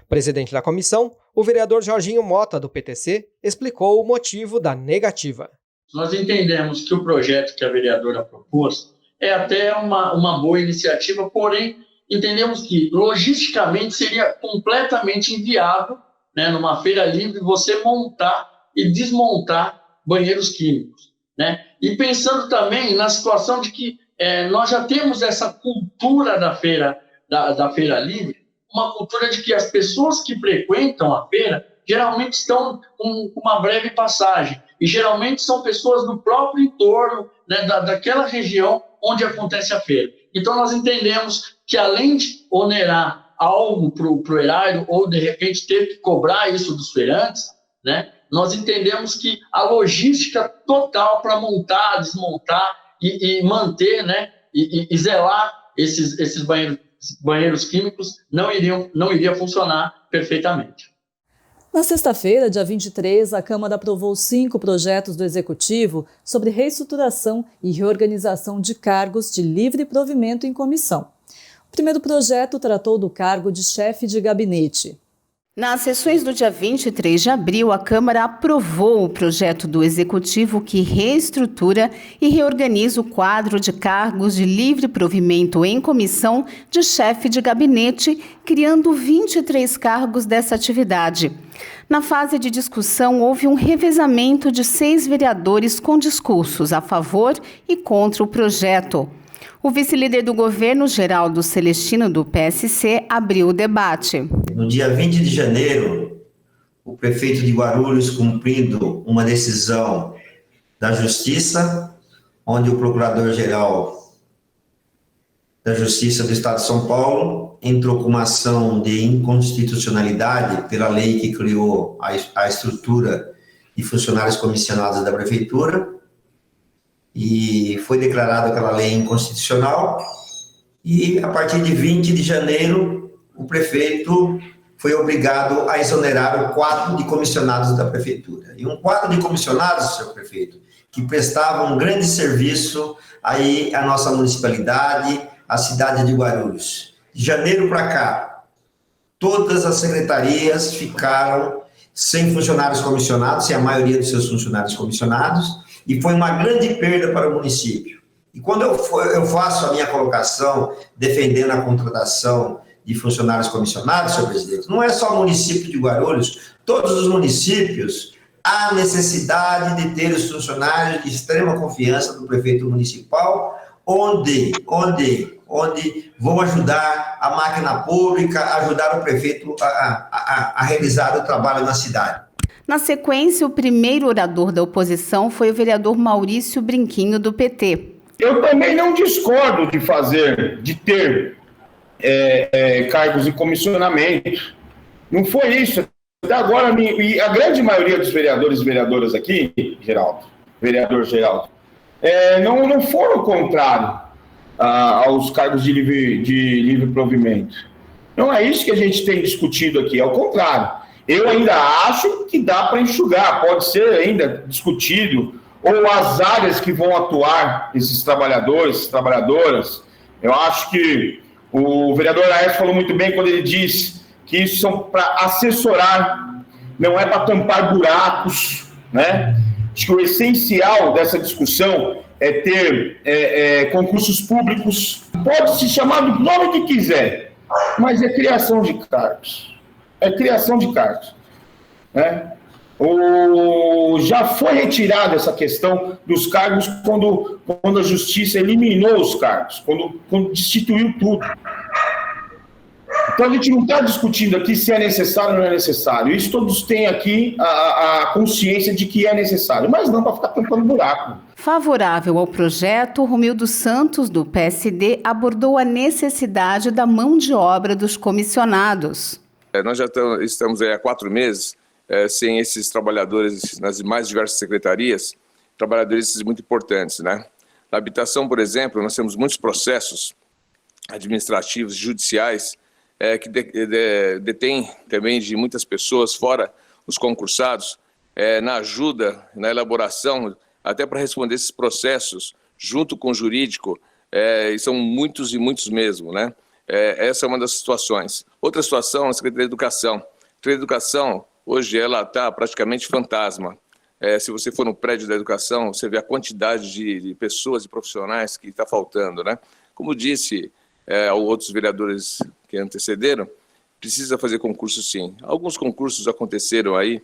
Presidente da comissão, o vereador Jorginho Mota, do PTC, explicou o motivo da negativa. Nós entendemos que o projeto que a vereadora propôs é até uma boa iniciativa, porém, entendemos que logisticamente seria completamente inviável, né, numa feira livre, você montar e desmontar banheiros químicos, né? E pensando também na situação de que nós já temos essa cultura da feira da Feira Livre, uma cultura de que as pessoas que frequentam a feira geralmente estão com uma breve passagem, e geralmente são pessoas do próprio entorno, né, daquela região onde acontece a feira. Então, nós entendemos que, além de onerar algo para o erário, ou, de repente, ter que cobrar isso dos feirantes, né, nós entendemos que a logística total para montar, desmontar e manter, né, e zelar esses banheiros químicos não iria funcionar perfeitamente. Na sexta-feira, dia 23, a Câmara aprovou 5 projetos do Executivo sobre reestruturação e reorganização de cargos de livre provimento em comissão. O primeiro projeto tratou do cargo de chefe de gabinete. Nas sessões do dia 23 de abril, a Câmara aprovou o projeto do Executivo que reestrutura e reorganiza o quadro de cargos de livre provimento em comissão de chefe de gabinete, criando 23 cargos dessa atividade. Na fase de discussão, houve um revezamento de 6 vereadores com discursos a favor e contra o projeto. O vice-líder do governo, Geraldo Celestino, do PSC, abriu o debate. No dia 20 de janeiro, o prefeito de Guarulhos, cumprindo uma decisão da Justiça, onde o procurador-geral da Justiça do Estado de São Paulo entrou com uma ação de inconstitucionalidade pela lei que criou a estrutura de funcionários comissionados da prefeitura, e foi declarada aquela lei inconstitucional, e a partir de 20 de janeiro, o prefeito foi obrigado a exonerar o quadro de comissionados da prefeitura. E um quadro de comissionados, senhor prefeito, que prestavam um grande serviço aí à nossa municipalidade, à cidade de Guarulhos. De janeiro para cá, todas as secretarias ficaram sem funcionários comissionados, sem a maioria dos seus funcionários comissionados, e foi uma grande perda para o município. E quando eu faço a minha colocação defendendo a contratação de funcionários comissionados, senhor presidente, não é só o município de Guarulhos, todos os municípios há necessidade de ter os funcionários de extrema confiança do prefeito municipal, onde vão ajudar a máquina pública, ajudar o prefeito a realizar o trabalho na cidade. Na sequência, o primeiro orador da oposição foi o vereador Maurício Brinquinho, do PT. Eu também não discordo de ter cargos em comissionamento. Não foi isso. Até agora, e a grande maioria dos vereadores e vereadoras aqui, vereador Geraldo, não foram contrários aos cargos de livre provimento. Não é isso que a gente tem discutido aqui, ao contrário. Eu ainda acho que dá para enxugar, pode ser ainda discutido, ou as áreas que vão atuar esses trabalhadores, trabalhadoras. Eu acho que o vereador Laércio falou muito bem quando ele disse que isso são para assessorar, não é para tampar buracos, né? Acho que o essencial dessa discussão é ter concursos públicos, pode se chamar do nome que quiser, mas é criação de cargos. Né? Já foi retirada essa questão dos cargos quando a Justiça eliminou os cargos, quando destituiu tudo. Então a gente não está discutindo aqui se é necessário ou não é necessário. Isso todos têm aqui a consciência de que é necessário, mas não para ficar tampando buraco. Favorável ao projeto, Romildo Santos, do PSD, abordou a necessidade da mão de obra dos comissionados. Nós já estamos há 4 meses sem esses trabalhadores nas mais diversas secretarias, trabalhadores muito importantes, né? Na habitação, por exemplo, nós temos muitos processos administrativos, judiciais, que detêm também de muitas pessoas, fora os concursados, na ajuda, na elaboração, até para responder esses processos, junto com o jurídico, e são muitos e muitos mesmo, né? Essa é uma das situações. Outra situação é a Secretaria de Educação. A Secretaria de Educação, hoje, ela está praticamente fantasma. Se você for no prédio da educação, você vê a quantidade de pessoas e profissionais que está faltando, né? Como disse outros vereadores que antecederam, precisa fazer concurso sim. Alguns concursos aconteceram aí,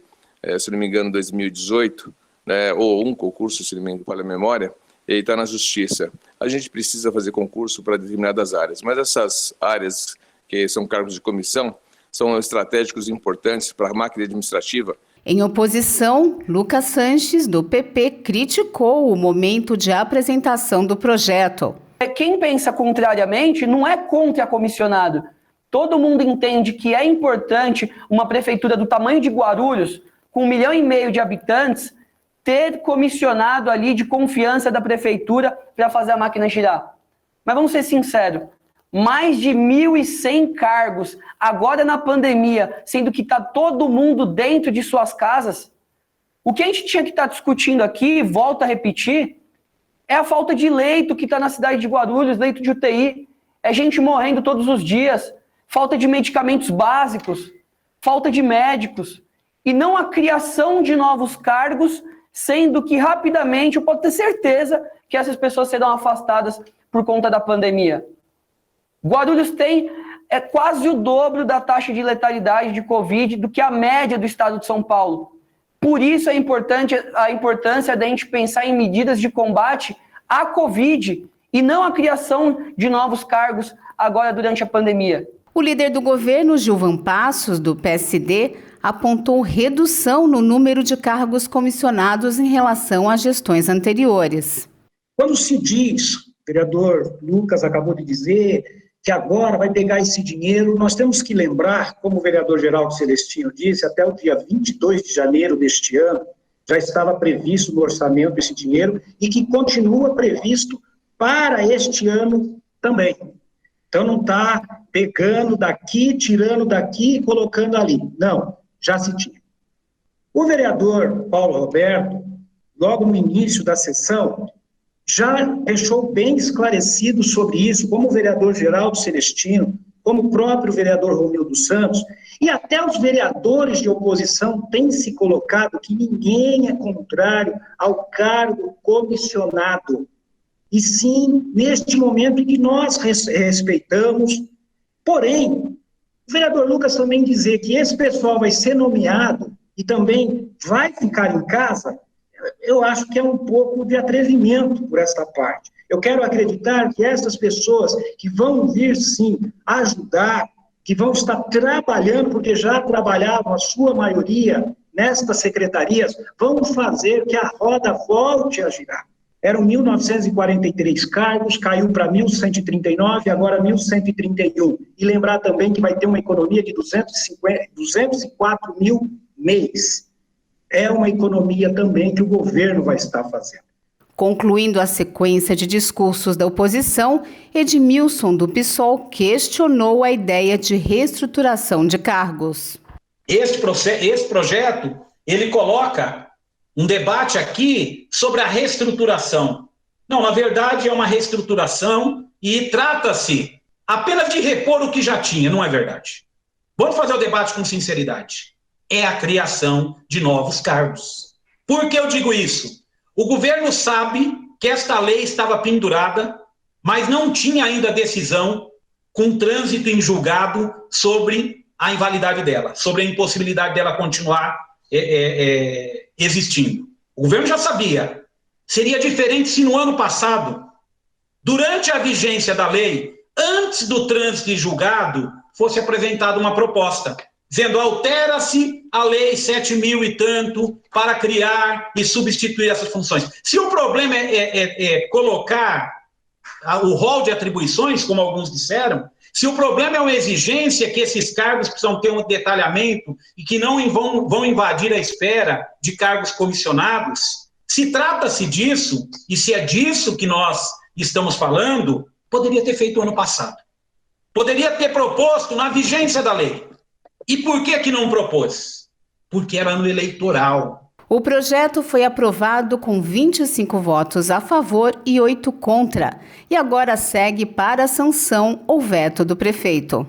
se não me engano, em 2018, né, ou um concurso, se não me falha a memória, e está na justiça. A gente precisa fazer concurso para determinadas áreas, mas essas áreas que são cargos de comissão são estratégicos importantes para a máquina administrativa. Em oposição, Lucas Sanches, do PP, criticou o momento de apresentação do projeto. Quem pensa contrariamente não é contra comissionado. Todo mundo entende que é importante uma prefeitura do tamanho de Guarulhos, com 1,5 milhão de habitantes, ter comissionado ali de confiança da prefeitura para fazer a máquina girar. Mas vamos ser sinceros, mais de 1.100 cargos, agora na pandemia, sendo que está todo mundo dentro de suas casas. O que a gente tinha que estar discutindo aqui, volto a repetir, é a falta de leito que está na cidade de Guarulhos, leito de UTI, é gente morrendo todos os dias, falta de medicamentos básicos, falta de médicos, e não a criação de novos cargos, sendo que rapidamente eu posso ter certeza que essas pessoas serão afastadas por conta da pandemia. Guarulhos tem quase o dobro da taxa de letalidade de Covid do que a média do estado de São Paulo. Por isso é importante a importância da gente pensar em medidas de combate à Covid e não a criação de novos cargos agora durante a pandemia. O líder do governo, Gilvan Passos, do PSD, apontou redução no número de cargos comissionados em relação às gestões anteriores. Quando se diz, o vereador Lucas acabou de dizer, que agora vai pegar esse dinheiro, nós temos que lembrar, como o vereador Geraldo Celestino disse, até o dia 22 de janeiro deste ano, já estava previsto no orçamento esse dinheiro e que continua previsto para este ano também. Então não está pegando daqui, tirando daqui e colocando ali. Não, já se tinha. O vereador Paulo Roberto, logo no início da sessão, já deixou bem esclarecido sobre isso, como o vereador Geraldo Celestino, como o próprio vereador Romildo Santos, e até os vereadores de oposição têm se colocado que ninguém é contrário ao cargo comissionado. E sim, neste momento em que nós respeitamos, porém, o vereador Lucas também dizer que esse pessoal vai ser nomeado e também vai ficar em casa, eu acho que é um pouco de atrevimento por esta parte. Eu quero acreditar que essas pessoas que vão vir, sim, ajudar, que vão estar trabalhando, porque já trabalhavam a sua maioria nestas secretarias, vão fazer que a roda volte a girar. Eram 1.943 cargos, caiu para 1.139, agora 1.131. E lembrar também que vai ter uma economia de 204 mil mês. É uma economia também que o governo vai estar fazendo. Concluindo a sequência de discursos da oposição, Edmilson, do PSOL, questionou a ideia de reestruturação de cargos. Esse projeto, ele coloca um debate aqui sobre a reestruturação. Não, na verdade é uma reestruturação e trata-se apenas de repor o que já tinha, não é verdade? Vamos fazer o debate com sinceridade. É a criação de novos cargos. Por que eu digo isso? O governo sabe que esta lei estava pendurada, mas não tinha ainda decisão com trânsito em julgado sobre a invalidade dela, sobre a impossibilidade dela continuar existindo. O governo já sabia. Seria diferente se no ano passado, durante a vigência da lei, antes do trânsito em julgado, fosse apresentada uma proposta dizendo altera-se a lei 7.000 e tanto para criar e substituir essas funções. Se o problema é colocar o rol de atribuições, como alguns disseram, se o problema é uma exigência que esses cargos precisam ter um detalhamento e que não vão invadir a esfera de cargos comissionados, se trata-se disso, e se é disso que nós estamos falando, poderia ter feito ano passado. Poderia ter proposto na vigência da lei. E por que não propôs? Porque era ano eleitoral. O projeto foi aprovado com 25 votos a favor e 8 contra, e agora segue para a sanção ou veto do prefeito.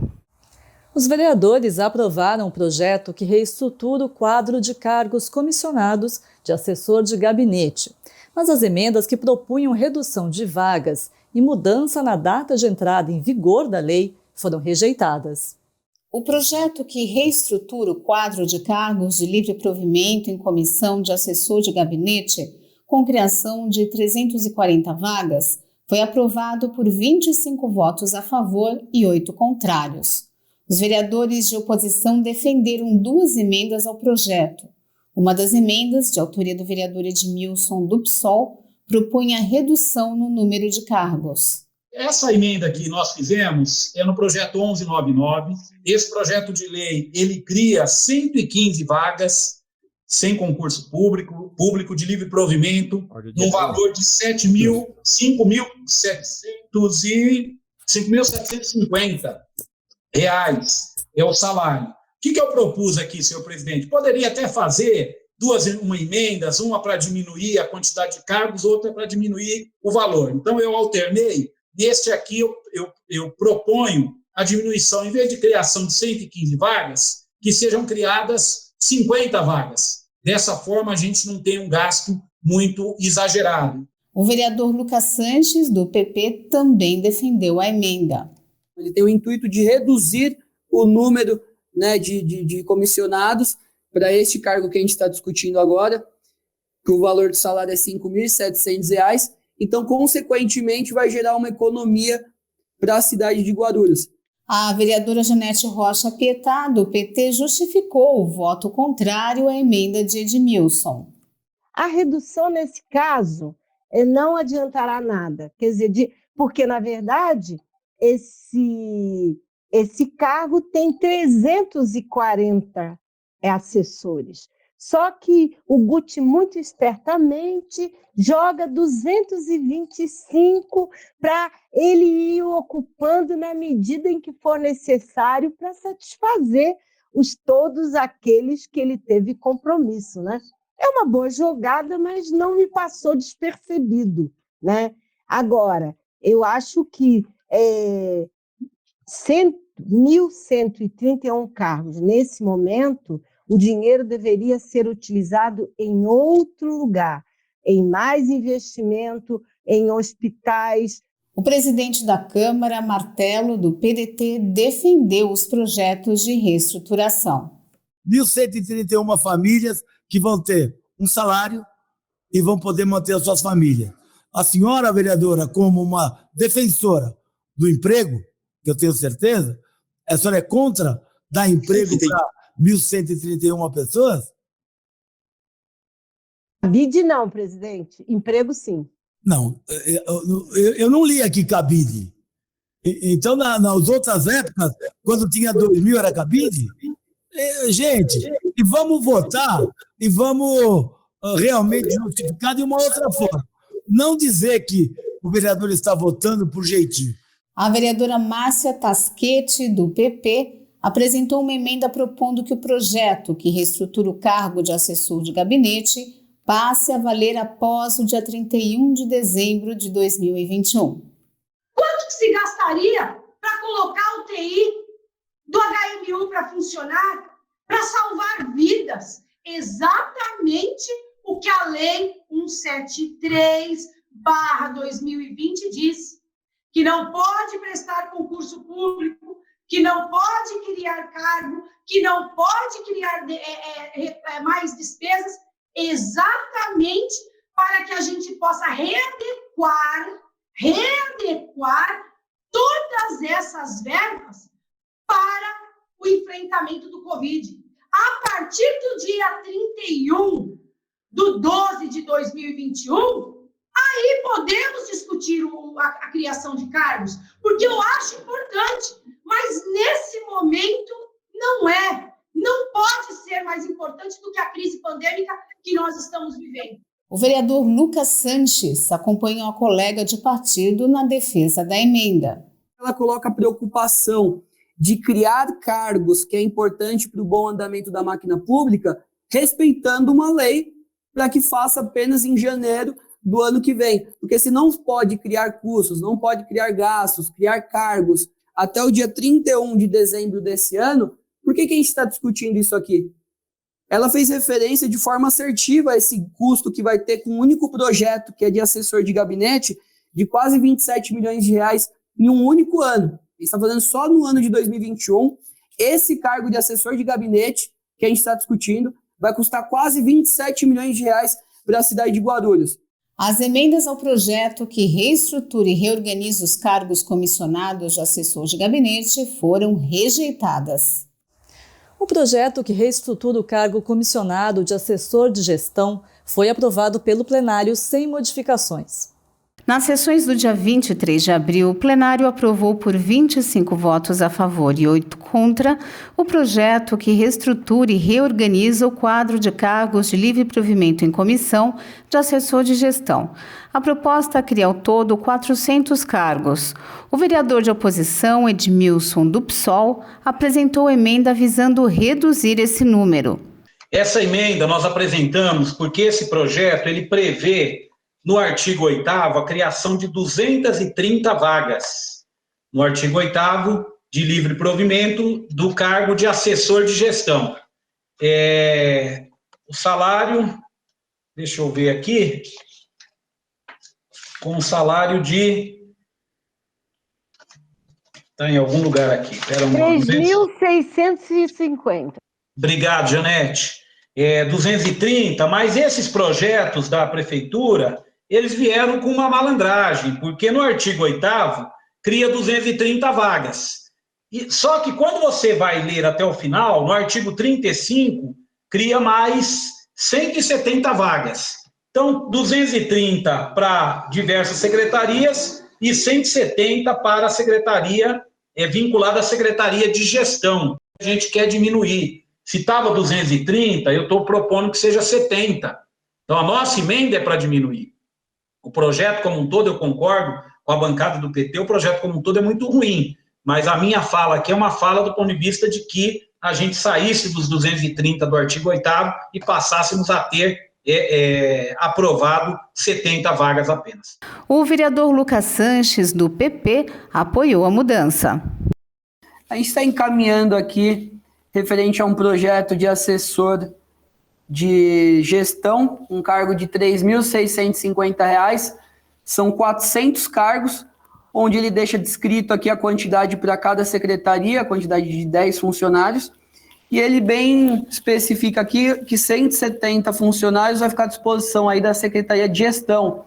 Os vereadores aprovaram um projeto que reestrutura o quadro de cargos comissionados de assessor de gabinete, mas as emendas que propunham redução de vagas e mudança na data de entrada em vigor da lei foram rejeitadas. O projeto que reestrutura o quadro de cargos de livre provimento em comissão de assessor de gabinete com criação de 340 vagas, foi aprovado por 25 votos a favor e 8 contrários. Os vereadores de oposição defenderam 2 emendas ao projeto. Uma das emendas, de autoria do vereador Edmilson do PSOL, propunha a redução no número de cargos. Essa emenda que nós fizemos é no projeto 1199. Esse projeto de lei, ele cria 115 vagas sem concurso público de livre provimento, num valor de 5.750 reais é o salário. O que eu propus aqui, senhor presidente? Poderia até fazer uma emendas, uma para diminuir a quantidade de cargos, outra para diminuir o valor. Então, eu alternei. Neste aqui, eu proponho a diminuição, em vez de criação de 115 vagas, que sejam criadas 50 vagas. Dessa forma, a gente não tem um gasto muito exagerado. O vereador Lucas Sanches, do PP, também defendeu a emenda. Ele tem o intuito de reduzir o número, né, de comissionados para este cargo que a gente está discutindo agora, que o valor do salário é R$ 5.700, então, consequentemente, vai gerar uma economia para a cidade de Guarulhos. A vereadora Janete Rocha Pietá, do PT, justificou o voto contrário à emenda de Edmilson. A redução, nesse caso, não adiantará nada. Quer dizer, porque, na verdade, esse cargo tem 340 assessores. Só que o Guti, muito espertamente, joga 225 para ele ir ocupando na medida em que for necessário para satisfazer todos aqueles que ele teve compromisso, né? É uma boa jogada, mas não me passou despercebido, né? Agora, eu acho que 1.131 cargos, nesse momento, o dinheiro deveria ser utilizado em outro lugar, em mais investimento, em hospitais. O presidente da Câmara, Martelo, do PDT, defendeu os projetos de reestruturação. 1.131 famílias que vão ter um salário e vão poder manter as suas famílias. A senhora, vereadora, como uma defensora do emprego, que eu tenho certeza, a senhora é contra dar emprego para 1.131 pessoas? Cabide não, presidente. Emprego, sim. Não, eu não li aqui cabide. Então, nas outras épocas, quando tinha 2.000 era cabide? Gente, e vamos votar e vamos realmente justificar de uma outra forma. Não dizer que o vereador está votando por jeitinho. A vereadora Márcia Tasquete, do PP, apresentou uma emenda propondo que o projeto que reestrutura o cargo de assessor de gabinete passe a valer após o dia 31 de dezembro de 2021. Quanto que se gastaria para colocar o TI do HMU para funcionar, para salvar vidas? Exatamente o que a Lei 173/2020 diz, que não pode prestar concurso público, que não pode criar cargo, que não pode criar mais despesas, exatamente para que a gente possa readequar todas essas verbas para o enfrentamento do Covid. A partir do dia 31/12/2021, aí podemos discutir a criação de cargos, porque eu acho importante, mas nesse momento não é. Não pode ser mais importante do que a crise pandêmica que nós estamos vivendo. O vereador Lucas Sanches acompanhou a colega de partido na defesa da emenda. Ela coloca a preocupação de criar cargos, que é importante para o bom andamento da máquina pública, respeitando uma lei para que faça apenas em janeiro do ano que vem. Porque se não pode criar custos, não pode criar gastos, criar cargos até o dia 31 de dezembro desse ano, por que a gente está discutindo isso aqui? Ela fez referência de forma assertiva a esse custo que vai ter com um único projeto, que é de assessor de gabinete, de quase 27 milhões de reais em um único ano. A gente está fazendo só no ano de 2021. Esse cargo de assessor de gabinete que a gente está discutindo vai custar quase 27 milhões de reais para a cidade de Guarulhos. As emendas ao projeto que reestrutura e reorganiza os cargos comissionados de assessor de gabinete foram rejeitadas. O projeto que reestrutura o cargo comissionado de assessor de gestão foi aprovado pelo plenário sem modificações. Nas sessões do dia 23 de abril, o plenário aprovou por 25 votos a favor e 8 contra o projeto que reestrutura e reorganiza o quadro de cargos de livre provimento em comissão de assessor de gestão. A proposta cria ao todo 400 cargos. O vereador de oposição, Edmilson, do PSOL, apresentou emenda visando reduzir esse número. Essa emenda nós apresentamos porque esse projeto ele prevê no artigo 8º, a criação de 230 vagas. No artigo 8º, de livre provimento do cargo de assessor de gestão. O salário, deixa eu ver aqui, com o salário de... Está em algum lugar aqui. 3.650. Obrigado, Janete. 230, mas esses projetos da prefeitura... eles vieram com uma malandragem, porque no artigo 8º cria 230 vagas. Só que quando você vai ler até o final, no artigo 35, cria mais 170 vagas. Então, 230 para diversas secretarias e 170 para a secretaria vinculada à Secretaria de Gestão. A gente quer diminuir. Se estava 230, eu estou propondo que seja 70. Então, a nossa emenda é para diminuir. O projeto como um todo, eu concordo com a bancada do PT, o projeto como um todo é muito ruim, mas a minha fala aqui é uma fala do ponto de vista de que a gente saísse dos 230 do artigo 8º e passássemos a ter aprovado 70 vagas apenas. O vereador Lucas Sanches, do PP, apoiou a mudança. A gente está encaminhando aqui, referente a um projeto de assessor de gestão, um cargo de R$ 3.650, são 400 cargos, onde ele deixa descrito aqui a quantidade para cada secretaria, a quantidade de 10 funcionários, e ele bem especifica aqui que 170 funcionários vai ficar à disposição aí da Secretaria de Gestão.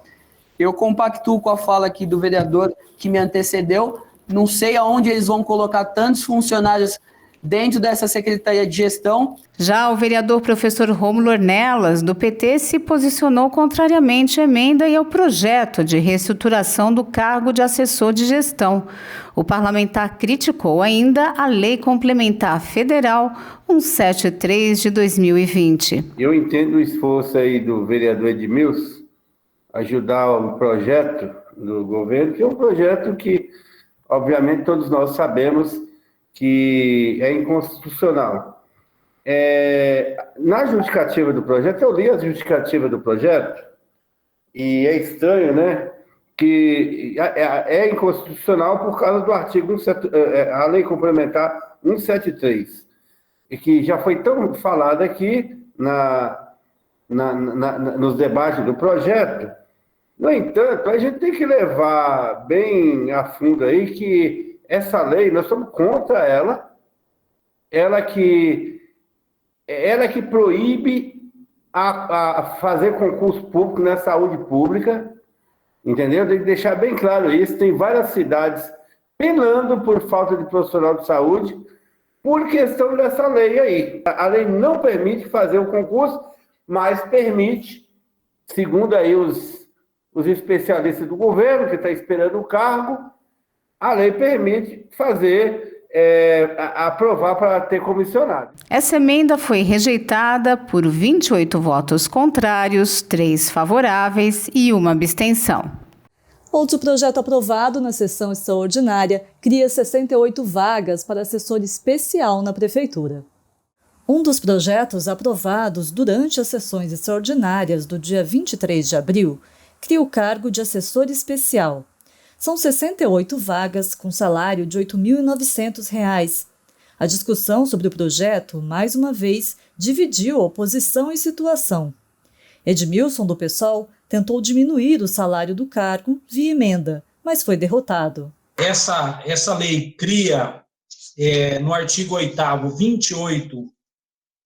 Eu compactuo com a fala aqui do vereador que me antecedeu, não sei aonde eles vão colocar tantos funcionários dentro dessa Secretaria de Gestão. Já o vereador professor Rômulo Ornelas, do PT, se posicionou contrariamente à emenda e ao projeto de reestruturação do cargo de assessor de gestão. O parlamentar criticou ainda a Lei Complementar Federal 173 de 2020. Eu entendo o esforço aí do vereador Edmilson ajudar o projeto do governo, que é um projeto que, obviamente, todos nós sabemos que é inconstitucional. Na justificativa do projeto, eu li a justificativa do projeto, e é estranho, né, que é inconstitucional por causa do artigo, a Lei Complementar 173, e que já foi tão falado aqui nos debates do projeto. No entanto, a gente tem que levar bem a fundo aí que essa lei, nós somos contra ela que proíbe a fazer concurso público na saúde pública, entendeu? Tem que deixar bem claro isso. Tem várias cidades penando por falta de profissional de saúde por questão dessa lei aí. A lei não permite fazer o concurso, mas permite, segundo aí os especialistas do governo, que está esperando o cargo, a lei permite aprovar para ter comissionado. Essa emenda foi rejeitada por 28 votos contrários, 3 favoráveis e 1 abstenção. Outro projeto aprovado na sessão extraordinária cria 68 vagas para assessor especial na Prefeitura. Um dos projetos aprovados durante as sessões extraordinárias do dia 23 de abril cria o cargo de assessor especial. São 68 vagas com salário de R$ 8.900. A discussão sobre o projeto, mais uma vez, dividiu oposição e situação. Edmilson, do PSOL, tentou diminuir o salário do cargo via emenda, mas foi derrotado. Essa lei cria, no artigo 8º, 28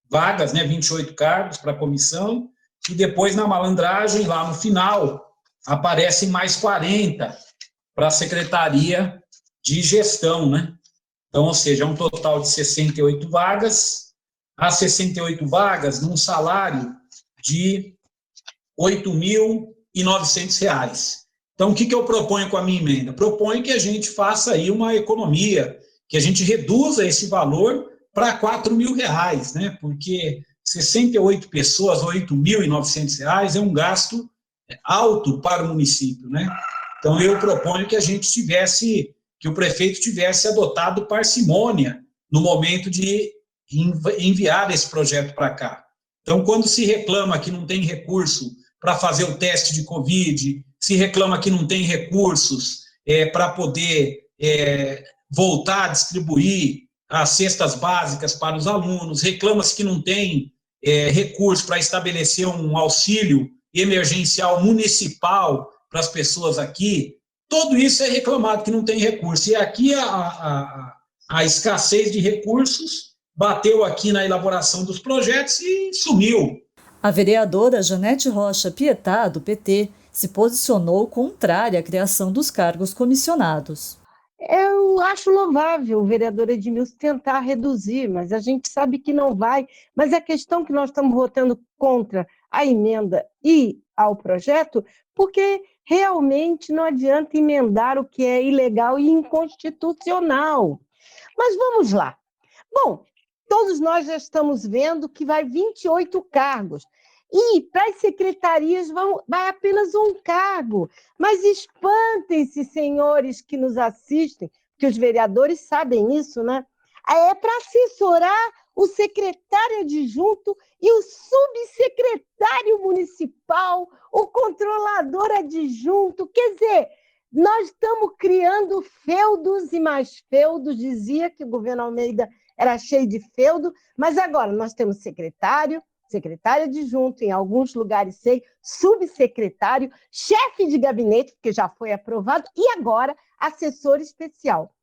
vagas, 28 cargos para a comissão, e depois, na malandragem, lá no final, aparecem mais 40 para a Secretaria de Gestão, né? Então, ou seja, é um total de 68 vagas, as 68 vagas num salário de R$ 8.900. Então, o que eu proponho com a minha emenda? Proponho que a gente faça aí uma economia, que a gente reduza esse valor para R$ 4.000, né? Porque 68 pessoas, R$ 8.900 é um gasto alto para o município, né? Então, eu proponho que a gente tivesse, que o prefeito tivesse adotado parcimônia no momento de enviar esse projeto para cá. Então, quando se reclama que não tem recurso para fazer o teste de Covid, se reclama que não tem recursos para poder voltar a distribuir as cestas básicas para os alunos, reclama-se que não tem recurso para estabelecer um auxílio emergencial municipal para as pessoas aqui, tudo isso é reclamado que não tem recurso. E aqui a escassez de recursos bateu aqui na elaboração dos projetos e sumiu. A vereadora Janete Rocha Pietá, do PT, se posicionou contrária à criação dos cargos comissionados. Eu acho louvável o vereador Edmilson tentar reduzir, mas a gente sabe que não vai. Mas a questão que nós estamos votando contra a emenda e ao projeto, porque realmente não adianta emendar o que é ilegal e inconstitucional. Mas vamos lá. Bom, todos nós já estamos vendo que vai 28 cargos. E para as secretarias vai apenas um cargo. Mas espantem-se, senhores que nos assistem, que os vereadores sabem isso, né? É para assessorar o secretário adjunto e o subsecretário municipal, o controlador adjunto. Quer dizer, nós estamos criando feudos e mais feudos. Dizia que o governo Almeida era cheio de feudo, mas agora nós temos secretário adjunto, em alguns lugares sei, subsecretário, chefe de gabinete, porque já foi aprovado, e agora assessor especial.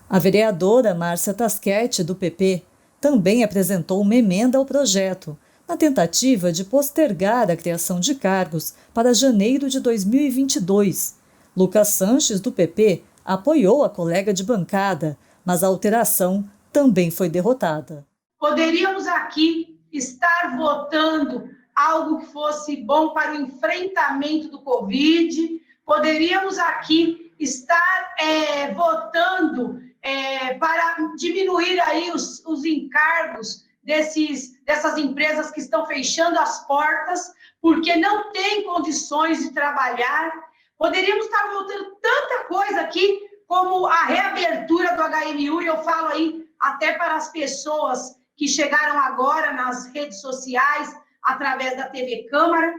A vereadora Márcia Tasquete, do PP, também apresentou uma emenda ao projeto, na tentativa de postergar a criação de cargos para janeiro de 2022. Lucas Sanches, do PP, apoiou a colega de bancada, mas a alteração também foi derrotada. Poderíamos aqui estar votando algo que fosse bom para o enfrentamento do Covid, poderíamos aqui estar votando para diminuir aí os encargos dessas empresas que estão fechando as portas porque não têm condições de trabalhar. Poderíamos estar votando tanta coisa aqui, como a reabertura do HMU, e eu falo aí até para as pessoas que chegaram agora nas redes sociais, através da TV Câmara.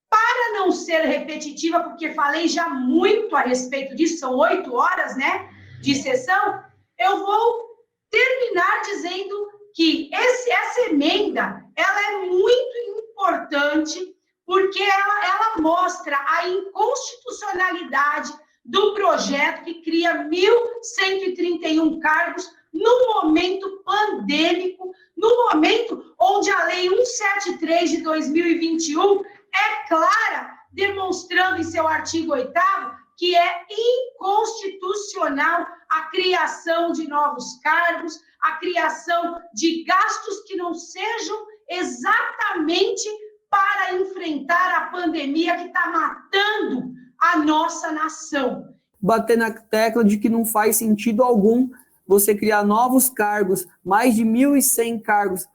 Para não ser repetitiva, porque falei já muito a respeito disso, são 8 horas, né, de sessão, eu vou terminar dizendo que essa emenda, ela é muito importante, porque ela mostra a inconstitucionalidade do projeto que cria 1.131 cargos no momento pandêmico, no momento onde a Lei 173 de 2021 é clara, demonstrando em seu artigo 8º que é inconstitucional a criação de novos cargos, a criação de gastos que não sejam exatamente para enfrentar a pandemia que está matando a nossa nação. Bater na tecla de que não faz sentido algum você criar novos cargos, mais de 1.100 cargos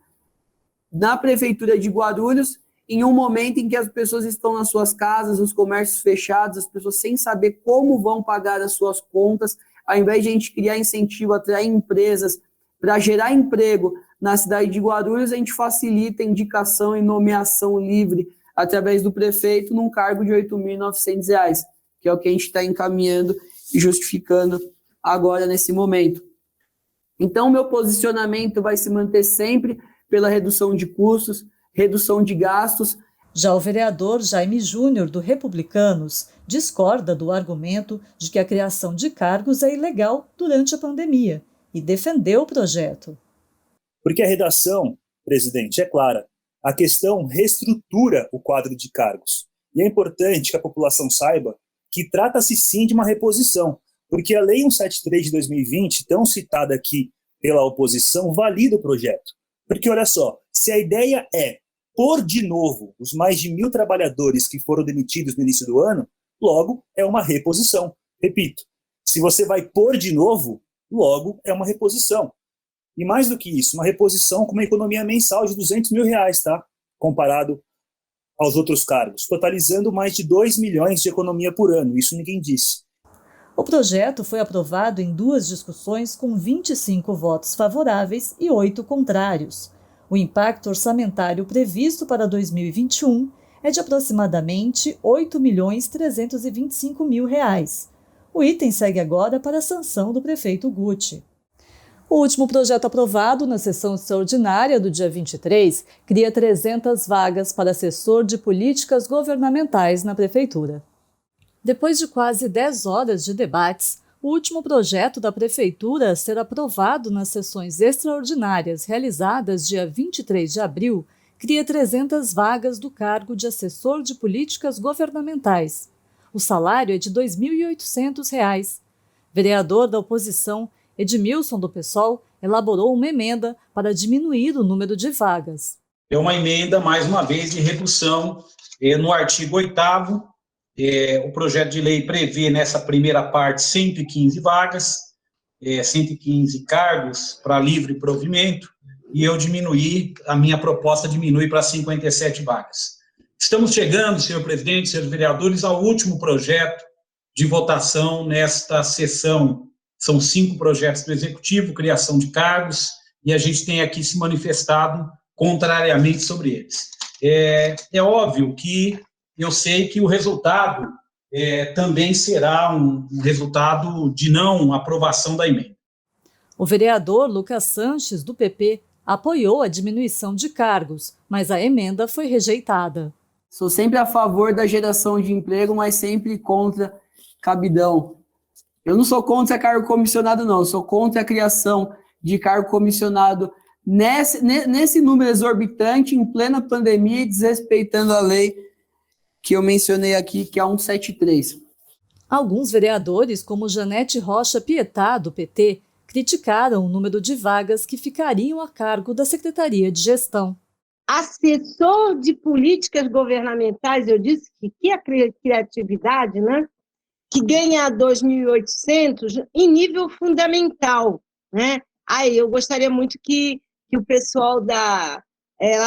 na Prefeitura de Guarulhos, em um momento em que as pessoas estão nas suas casas, os comércios fechados, as pessoas sem saber como vão pagar as suas contas. Ao invés de a gente criar incentivo, atrair empresas para gerar emprego na cidade de Guarulhos, a gente facilita a indicação e nomeação livre através do prefeito num cargo de R$ 8.900, que é o que a gente está encaminhando e justificando agora nesse momento. Então, o meu posicionamento vai se manter sempre pela redução de custos, redução de gastos. Já o vereador Jaime Júnior, do Republicanos, discorda do argumento de que a criação de cargos é ilegal durante a pandemia e defendeu o projeto. Porque a redação, presidente, é clara. A questão reestrutura o quadro de cargos. E é importante que a população saiba que trata-se sim de uma reposição, porque a Lei 173 de 2020, tão citada aqui pela oposição, valida o projeto. Porque, olha só, se a ideia é pôr de novo os mais de 1.000 trabalhadores que foram demitidos no início do ano, logo é uma reposição. Repito, se você vai pôr de novo, logo é uma reposição. E mais do que isso, uma reposição com uma economia mensal de R$200 mil, tá? Comparado aos outros cargos, totalizando mais de 2 milhões de economia por ano. Isso ninguém disse. O projeto foi aprovado em 2 discussões com 25 votos favoráveis e 8 contrários. O impacto orçamentário previsto para 2021 é de aproximadamente R$ 8.325.000. O item segue agora para a sanção do prefeito Guti. O último projeto aprovado na sessão extraordinária do dia 23 cria 300 vagas para assessor de políticas governamentais na prefeitura. Depois de quase 10 horas de debates, o último projeto da Prefeitura a ser aprovado nas sessões extraordinárias realizadas dia 23 de abril cria 300 vagas do cargo de assessor de políticas governamentais. O salário é de R$ 2.800. Vereador da oposição, Edmilson do PSOL, elaborou uma emenda para diminuir o número de vagas. É uma emenda, mais uma vez, de redução no artigo 8º. O projeto de lei prevê, nessa primeira parte, 115 vagas, 115 cargos para livre provimento, e a minha proposta diminui para 57 vagas. Estamos chegando, senhor presidente, senhores vereadores, ao último projeto de votação nesta sessão. São 5 projetos do Executivo, criação de cargos, e a gente tem aqui se manifestado contrariamente sobre eles. É óbvio que eu sei que o resultado também será um resultado de não aprovação da emenda. O vereador Lucas Sanches, do PP, apoiou a diminuição de cargos, mas a emenda foi rejeitada. Sou sempre a favor da geração de emprego, mas sempre contra cabidão. Eu não sou contra cargo comissionado, não. Eu sou contra a criação de cargo comissionado nesse número exorbitante, em plena pandemia e desrespeitando a lei que eu mencionei aqui, que é a 173. Alguns vereadores, como Janete Rocha Pietá, do PT, criticaram o número de vagas que ficariam a cargo da Secretaria de Gestão. Assessor de políticas governamentais, eu disse que a criatividade, né? Que ganha 2.800 em nível fundamental, né? Aí eu gostaria muito que o pessoal lá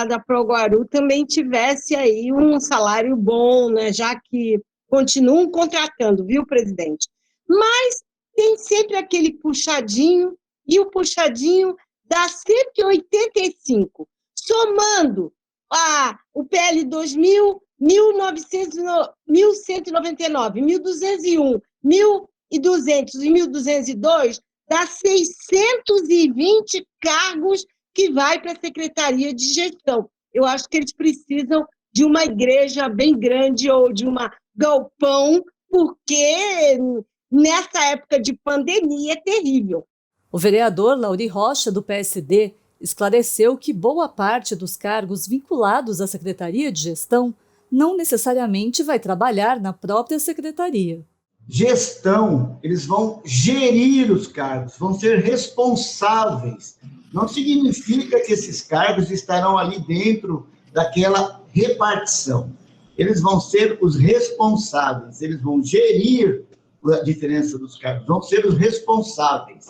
da Proguaru também tivesse aí um salário bom, né? Já que continuam contratando, viu, presidente? Mas tem sempre aquele puxadinho, e o puxadinho dá 185. Somando o PL 2000, 1.199, 1.201, 1.200 e 1.202, dá 620 cargos que vai para a Secretaria de Gestão. Eu acho que eles precisam de uma igreja bem grande ou de uma galpão, porque nessa época de pandemia é terrível. O vereador Lauri Rocha, do PSD, esclareceu que boa parte dos cargos vinculados à Secretaria de Gestão não necessariamente vai trabalhar na própria secretaria. Gestão, eles vão gerir os cargos, vão ser responsáveis. Não significa que esses cargos estarão ali dentro daquela repartição. Eles vão ser os responsáveis, eles vão gerir a diferença dos cargos, vão ser os responsáveis.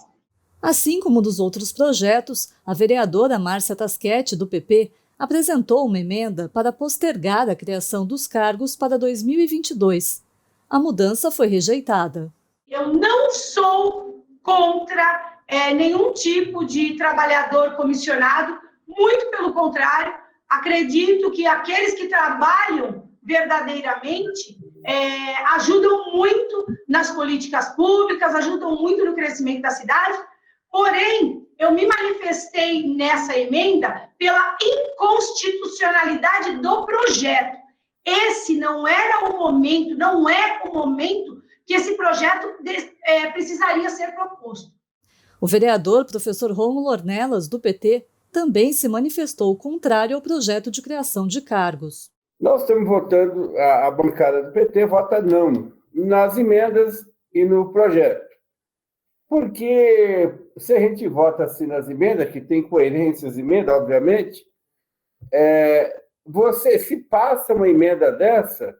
Assim como dos outros projetos, a vereadora Márcia Tasquete, do PP, apresentou uma emenda para postergar a criação dos cargos para 2022. A mudança foi rejeitada. Eu não sou contra nenhum tipo de trabalhador comissionado, muito pelo contrário, acredito que aqueles que trabalham verdadeiramente ajudam muito nas políticas públicas, ajudam muito no crescimento da cidade. Porém, eu me manifestei nessa emenda pela inconstitucionalidade do projeto. Esse não era o momento, não é o momento que esse projeto precisaria ser proposto. O vereador professor Rômulo Ornelas, do PT, também se manifestou contrário ao projeto de criação de cargos. Nós estamos votando, a bancada do PT vota não nas emendas e no projeto. Porque se a gente vota assim nas emendas, que tem coerência as emendas, obviamente, você, se passa uma emenda dessa,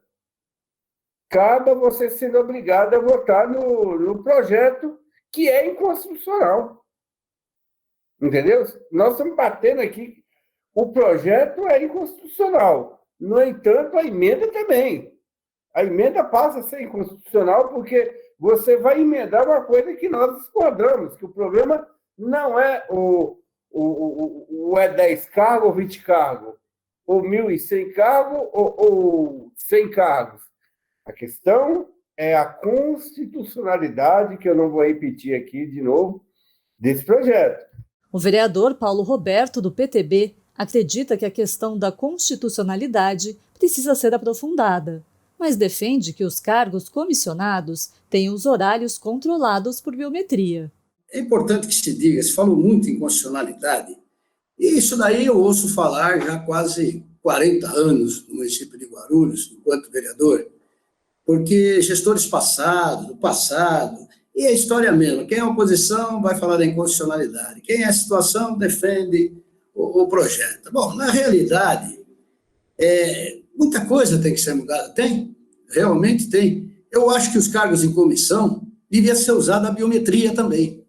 acaba você sendo obrigado a votar no projeto que é inconstitucional. Entendeu? Nós estamos batendo aqui, o projeto é inconstitucional. No entanto, a emenda também. A emenda passa a ser inconstitucional porque você vai emendar uma coisa que nós discordamos, que o problema não é o 10 cargos ou 20 cargos, ou 1.100 cargos ou 100 cargos. A questão é a constitucionalidade, que eu não vou repetir aqui de novo, desse projeto. O vereador Paulo Roberto, do PTB, acredita que a questão da constitucionalidade precisa ser aprofundada, mas defende que os cargos comissionados tenham os horários controlados por biometria. É importante que se diga, se falou muito em constitucionalidade, e isso daí eu ouço falar já há quase 40 anos no município de Guarulhos, enquanto vereador, porque gestores passados, do passado, e a história mesmo, quem é oposição vai falar da inconstitucionalidade, quem é a situação defende o projeto. Bom, na realidade, muita coisa tem que ser mudada. Tem, realmente tem. Eu acho que os cargos em comissão devia ser usada a biometria também,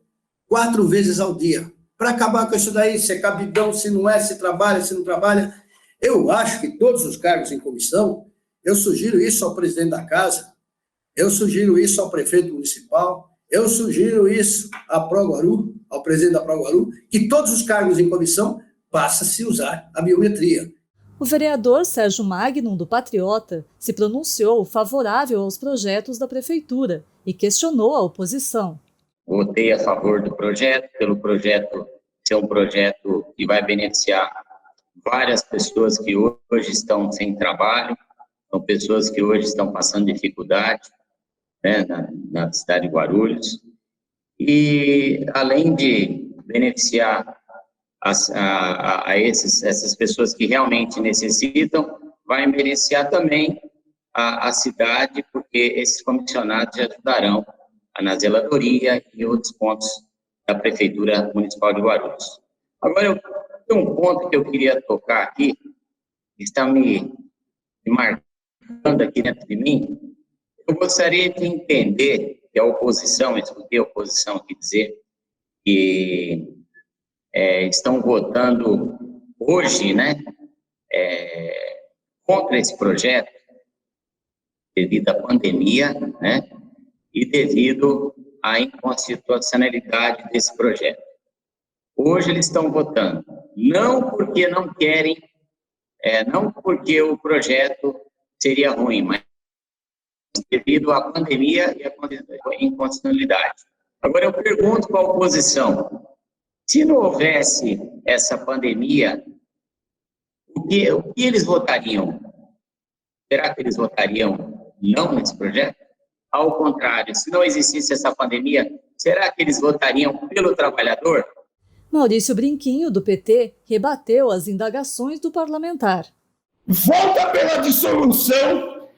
4 vezes ao dia, para acabar com isso daí, se é cabidão, se não é, se trabalha, se não trabalha. Eu acho que todos os cargos em comissão, eu sugiro isso ao presidente da casa, eu sugiro isso ao prefeito municipal, eu sugiro isso à Proguaru, ao presidente da Proguaru, que todos os cargos em comissão passem a se usar a biometria. O vereador Sérgio Magnum, do Patriota, se pronunciou favorável aos projetos da prefeitura e questionou a oposição. Votei a favor do projeto, pelo projeto ser um projeto que vai beneficiar várias pessoas que hoje estão sem trabalho, são pessoas que hoje estão passando dificuldade, né, na cidade de Guarulhos, e além de beneficiar essas pessoas que realmente necessitam, vai beneficiar também a cidade, porque esses comissionados já ajudarão na zeladoria e outros pontos da Prefeitura Municipal de Guarulhos. Agora, eu tenho um ponto que eu queria tocar aqui, que está me marcando aqui dentro de mim. Eu gostaria de entender que a oposição, eu escutei a oposição aqui dizer que estão votando hoje, né, contra esse projeto, devido à pandemia, né, e devido à inconstitucionalidade desse projeto. Hoje eles estão votando, não porque não querem, não porque o projeto seria ruim, mas devido à pandemia e à inconstitucionalidade. Agora eu pergunto para a oposição, se não houvesse essa pandemia, o que eles votariam? Será que eles votariam não nesse projeto? Ao contrário, se não existisse essa pandemia, será que eles votariam pelo trabalhador? Maurício Brinquinho, do PT, rebateu as indagações do parlamentar. Volta pela dissolução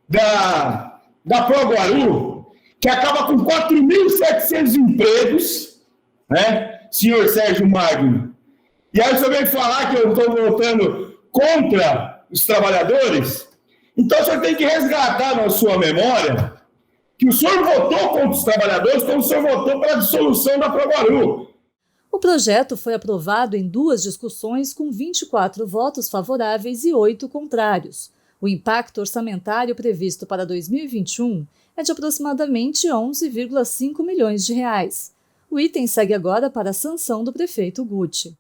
da Proguaru, que acaba com 4.700 empregos, né, senhor Sérgio Magno? E aí o senhor vem falar que eu estou votando contra os trabalhadores? Então o senhor tem que resgatar na sua memória que o senhor votou contra os trabalhadores quando o senhor votou pela dissolução da Proguaru. O projeto foi aprovado em 2 discussões com 24 votos favoráveis e 8 contrários. O impacto orçamentário previsto para 2021 é de aproximadamente 11,5 milhões de reais. O item segue agora para a sanção do prefeito Guti.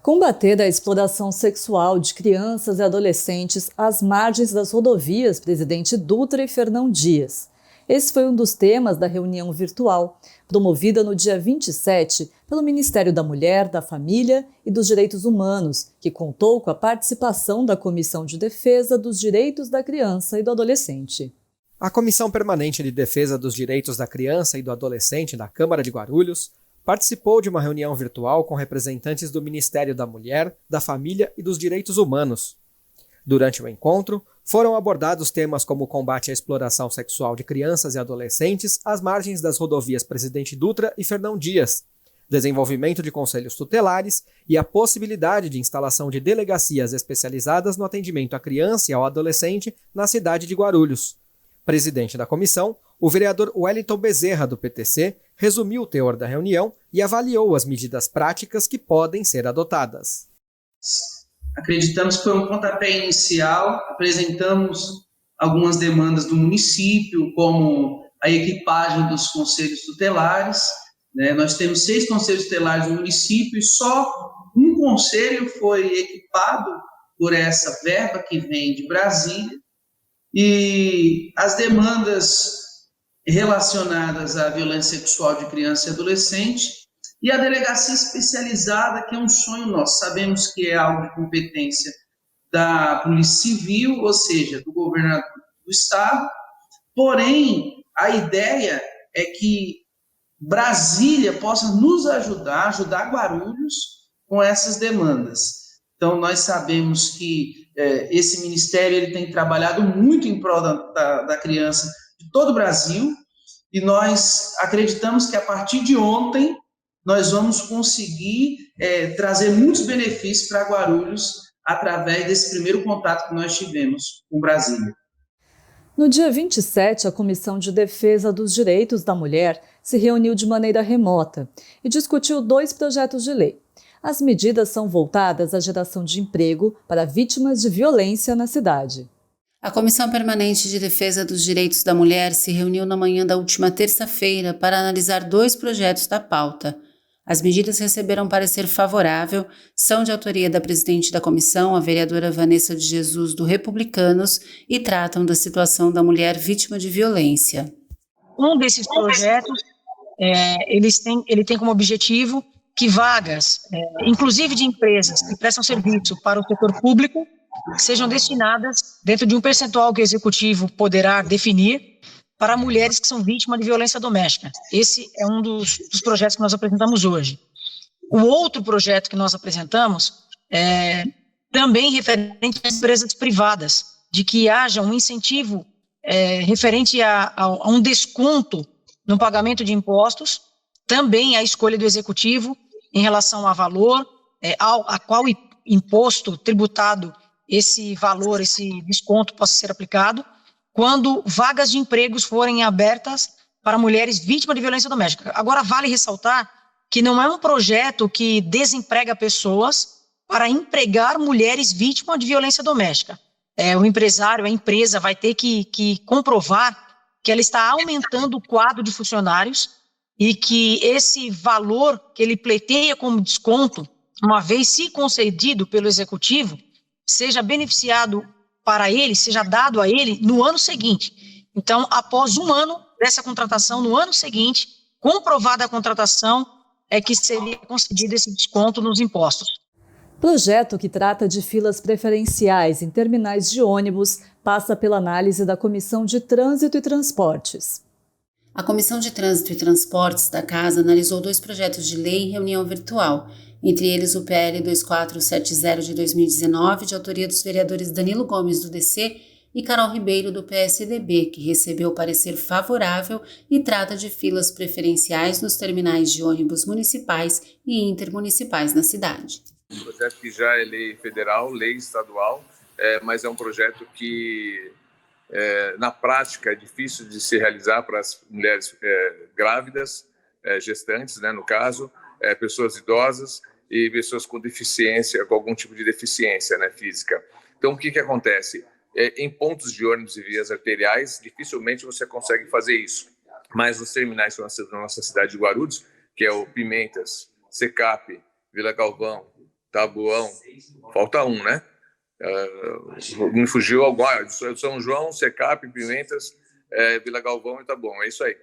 Combater a exploração sexual de crianças e adolescentes às margens das rodovias Presidente Dutra e Fernão Dias. Esse foi um dos temas da reunião virtual, promovida no dia 27 pelo Ministério da Mulher, da Família e dos Direitos Humanos, que contou com a participação da Comissão de Defesa dos Direitos da Criança e do Adolescente. A Comissão Permanente de Defesa dos Direitos da Criança e do Adolescente da Câmara de Guarulhos participou de uma reunião virtual com representantes do Ministério da Mulher, da Família e dos Direitos Humanos. Durante o encontro, foram abordados temas como o combate à exploração sexual de crianças e adolescentes às margens das rodovias Presidente Dutra e Fernão Dias, desenvolvimento de conselhos tutelares e a possibilidade de instalação de delegacias especializadas no atendimento à criança e ao adolescente na cidade de Guarulhos. Presidente da comissão, o vereador Wellington Bezerra, do PTC, resumiu o teor da reunião e avaliou as medidas práticas que podem ser adotadas. Acreditamos que foi um pontapé inicial, apresentamos algumas demandas do município, como a equipagem dos conselhos tutelares, né? Nós temos 6 conselhos tutelares no município e só um conselho foi equipado por essa verba que vem de Brasília, e as demandas relacionadas à violência sexual de criança e adolescente, e a delegacia especializada, que é um sonho nosso. Sabemos que é algo de competência da Polícia Civil, ou seja, do governador do estado, porém, a ideia é que Brasília possa nos ajudar Guarulhos com essas demandas. Então, nós sabemos que esse ministério ele tem trabalhado muito em prol da criança de todo o Brasil, e nós acreditamos que a partir de ontem nós vamos conseguir trazer muitos benefícios para Guarulhos através desse primeiro contato que nós tivemos com Brasília. No dia 27, a Comissão de Defesa dos Direitos da Mulher se reuniu de maneira remota e discutiu 2 projetos de lei. As medidas são voltadas à geração de emprego para vítimas de violência na cidade. A Comissão Permanente de Defesa dos Direitos da Mulher se reuniu na manhã da última terça-feira para analisar 2 projetos da pauta. As medidas receberam parecer favorável, são de autoria da presidente da comissão, a vereadora Vanessa de Jesus, do Republicanos, e tratam da situação da mulher vítima de violência. Um desses projetos, ele tem como objetivo que vagas, inclusive de empresas que prestam serviço para o setor público, sejam destinadas dentro de um percentual que o executivo poderá definir para mulheres que são vítimas de violência doméstica. Esse é um dos projetos que nós apresentamos hoje. O outro projeto que nós apresentamos é também referente às empresas privadas, de que haja um incentivo referente a um desconto no pagamento de impostos, também a escolha do executivo em relação a valor, a qual imposto tributado esse valor, esse desconto possa ser aplicado, quando vagas de empregos forem abertas para mulheres vítimas de violência doméstica. Agora, vale ressaltar que não é um projeto que desemprega pessoas para empregar mulheres vítimas de violência doméstica. O empresário, a empresa vai ter que comprovar que ela está aumentando o quadro de funcionários e que esse valor que ele pleiteia como desconto, uma vez se concedido pelo executivo, seja beneficiado para ele, seja dado a ele no ano seguinte. Então, após um ano dessa contratação, no ano seguinte, comprovada a contratação, é que seria concedido esse desconto nos impostos. Projeto que trata de filas preferenciais em terminais de ônibus passa pela análise da Comissão de Trânsito e Transportes. A Comissão de Trânsito e Transportes da Casa analisou 2 projetos de lei em reunião virtual, entre eles o PL 2470 de 2019, de autoria dos vereadores Danilo Gomes, do DC, e Carol Ribeiro, do PSDB, que recebeu parecer favorável e trata de filas preferenciais nos terminais de ônibus municipais e intermunicipais na cidade. Um projeto que já é lei federal, lei estadual, mas é um projeto que, na prática, é difícil de se realizar para as mulheres grávidas, gestantes, né, no caso, pessoas idosas e pessoas com deficiência, com algum tipo de deficiência, né, física. Então, o que acontece? Em pontos de ônibus e vias arteriais, dificilmente você consegue fazer isso. Mas nos terminais da nossa cidade de Guarulhos, que é o Pimentas, Secap, Vila Galvão, Taboão, falta um, né? Me fugiu algum, São João, Secap, Pimentas, Vila Galvão e Taboão, é isso aí.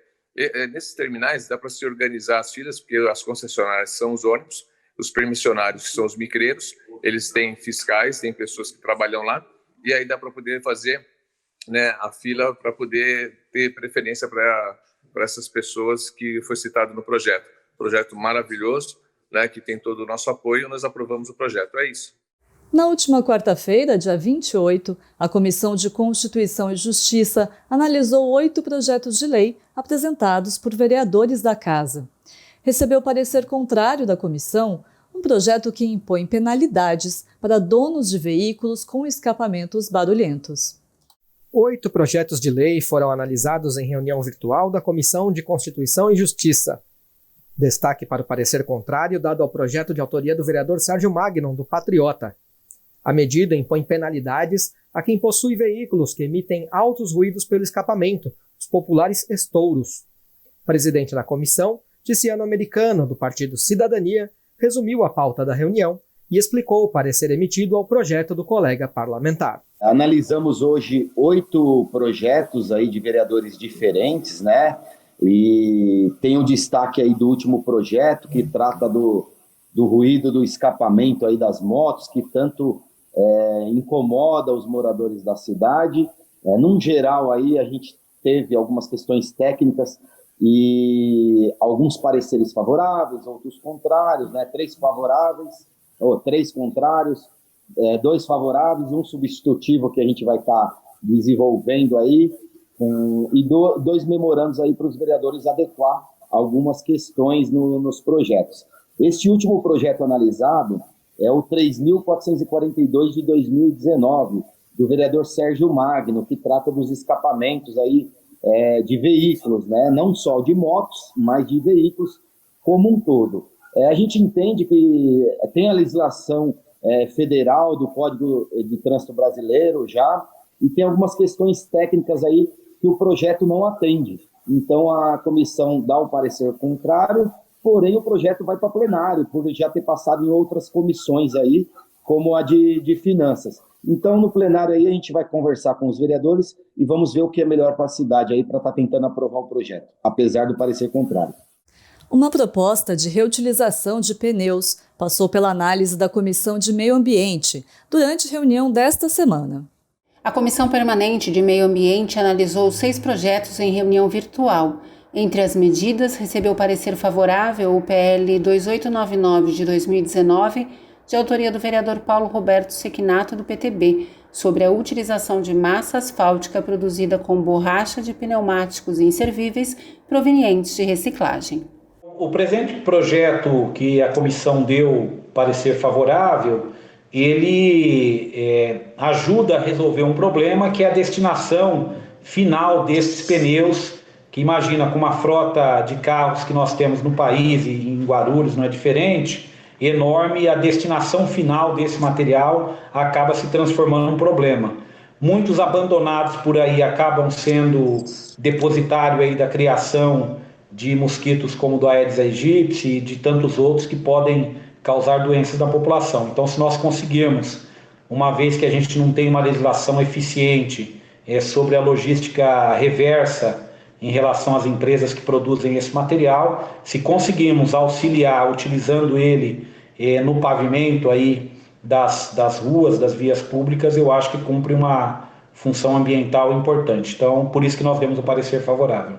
Nesses terminais dá para se organizar as filas, porque as concessionárias são os ônibus, os permissionários, que são os micreiros, eles têm fiscais, têm pessoas que trabalham lá, e aí dá para poder fazer, né, a fila para poder ter preferência para essas pessoas que foi citado no projeto. projeto maravilhoso, né, que tem todo o nosso apoio, nós aprovamos o projeto, é isso. Na última quarta-feira, dia 28, a Comissão de Constituição e Justiça analisou 8 projetos de lei apresentados por vereadores da Casa. Recebeu parecer contrário da comissão um projeto que impõe penalidades para donos de veículos com escapamentos barulhentos. 8 projetos de lei foram analisados em reunião virtual da Comissão de Constituição e Justiça. Destaque para o parecer contrário dado ao projeto de autoria do vereador Sérgio Magnon, do Patriota. A medida impõe penalidades a quem possui veículos que emitem altos ruídos pelo escapamento, os populares estouros. Presidente da comissão, Ticiano Americano, do Partido Cidadania, resumiu a pauta da reunião e explicou o parecer emitido ao projeto do colega parlamentar. Analisamos hoje 8 projetos aí de vereadores diferentes, né? E tem um destaque aí do último projeto que trata do ruído do escapamento aí das motos, que tanto incomoda os moradores da cidade. Num geral aí a gente teve algumas questões técnicas e alguns pareceres favoráveis, outros contrários, né? 3 favoráveis, ou 3 contrários, 2 favoráveis, um substitutivo que a gente vai estar desenvolvendo aí, e 2 memorandos aí para os vereadores adequar algumas questões nos projetos. Este último projeto analisado é o 3.442 de 2019, do vereador Sérgio Magno, que trata dos escapamentos aí, de veículos, né? Não só de motos, mas de veículos como um todo. A gente entende que tem a legislação federal do Código de Trânsito Brasileiro já, e tem algumas questões técnicas aí que o projeto não atende. Então a comissão dá o parecer contrário, porém o projeto vai para plenário, por já ter passado em outras comissões aí, como a de finanças. Então, no plenário aí, a gente vai conversar com os vereadores e vamos ver o que é melhor para a cidade aí para estar tentando aprovar o projeto, apesar do parecer contrário. Uma proposta de reutilização de pneus passou pela análise da Comissão de Meio Ambiente durante reunião desta semana. A Comissão Permanente de Meio Ambiente analisou 6 projetos em reunião virtual. Entre as medidas, recebeu parecer favorável o PL 2899 de 2019, de autoria do vereador Paulo Roberto Sequinato, do PTB, sobre a utilização de massa asfáltica produzida com borracha de pneumáticos inservíveis provenientes de reciclagem. O presente projeto que a comissão deu parecer favorável, ele ajuda a resolver um problema que é a destinação final desses pneus, que imagina com uma frota de carros que nós temos no país, e em Guarulhos não é diferente, enorme, a destinação final desse material acaba se transformando num problema. Muitos abandonados por aí acabam sendo depositário aí da criação de mosquitos como do Aedes aegypti e de tantos outros que podem causar doenças na população. Então, se nós conseguirmos, uma vez que a gente não tem uma legislação eficiente sobre a logística reversa em relação às empresas que produzem esse material, se conseguirmos auxiliar utilizando ele no pavimento aí das ruas, das vias públicas, eu acho que cumpre uma função ambiental importante. Então, por isso que nós demos o parecer favorável.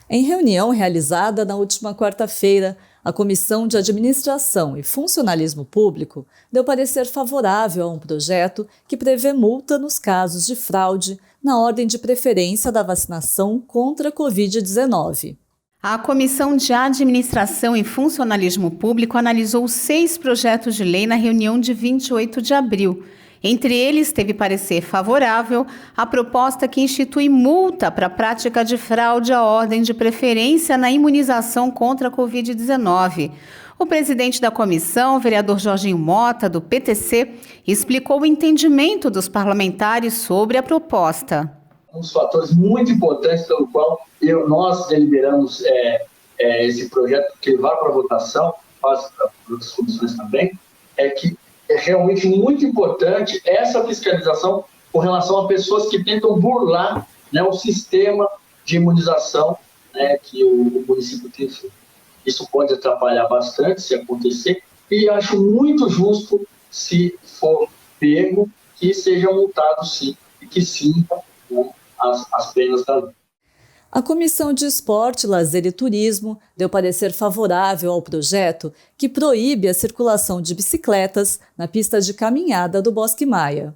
Em reunião realizada na última quarta-feira, a Comissão de Administração e Funcionalismo Público deu parecer favorável a um projeto que prevê multa nos casos de fraude na ordem de preferência da vacinação contra a Covid-19. A Comissão de Administração e Funcionalismo Público analisou 6 projetos de lei na reunião de 28 de abril. Entre eles, teve parecer favorável a proposta que institui multa para a prática de fraude à ordem de preferência na imunização contra a Covid-19. O presidente da comissão, o vereador Jorginho Mota, do PTC, explicou o entendimento dos parlamentares sobre a proposta. Um dos fatores muito importantes pelo qual nós deliberamos esse projeto que vai para votação, faz para outras comissões também, é que é realmente muito importante essa fiscalização com relação a pessoas que tentam burlar, né, o sistema de imunização, né, que o município tem feito. Isso pode atrapalhar bastante se acontecer, e acho muito justo, se for pego, que seja multado sim, e que sinta, né, as penas da lei. A Comissão de Esporte, Lazer e Turismo deu parecer favorável ao projeto que proíbe a circulação de bicicletas na pista de caminhada do Bosque Maia.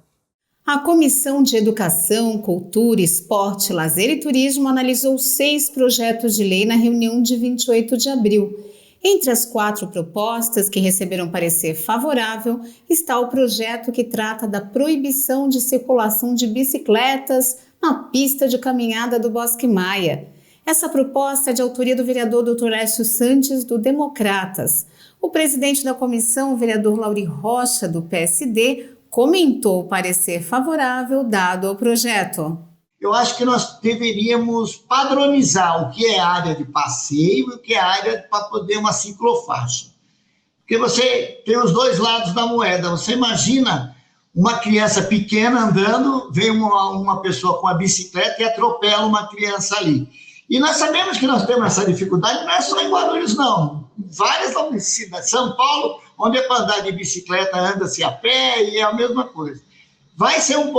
A Comissão de Educação, Cultura, Esporte, Lazer e Turismo analisou 6 projetos de lei na reunião de 28 de abril. Entre as 4 propostas que receberam parecer favorável está o projeto que trata da proibição de circulação de bicicletas na pista de caminhada do Bosque Maia. Essa proposta é de autoria do vereador Dr. Écio Santos, do Democratas. O presidente da comissão, o vereador Lauri Rocha, do PSD, comentou o parecer favorável dado ao projeto. Eu acho que nós deveríamos padronizar o que é área de passeio e o que é área para poder uma ciclofaixa. Porque você tem os dois lados da moeda. Você imagina uma criança pequena andando, vem uma pessoa com a bicicleta e atropela uma criança ali. E nós sabemos que nós temos essa dificuldade, não é só em Guarulhos, não. Várias cidades. São Paulo, onde é para andar de bicicleta, anda-se a pé e é a mesma coisa. Vai ser um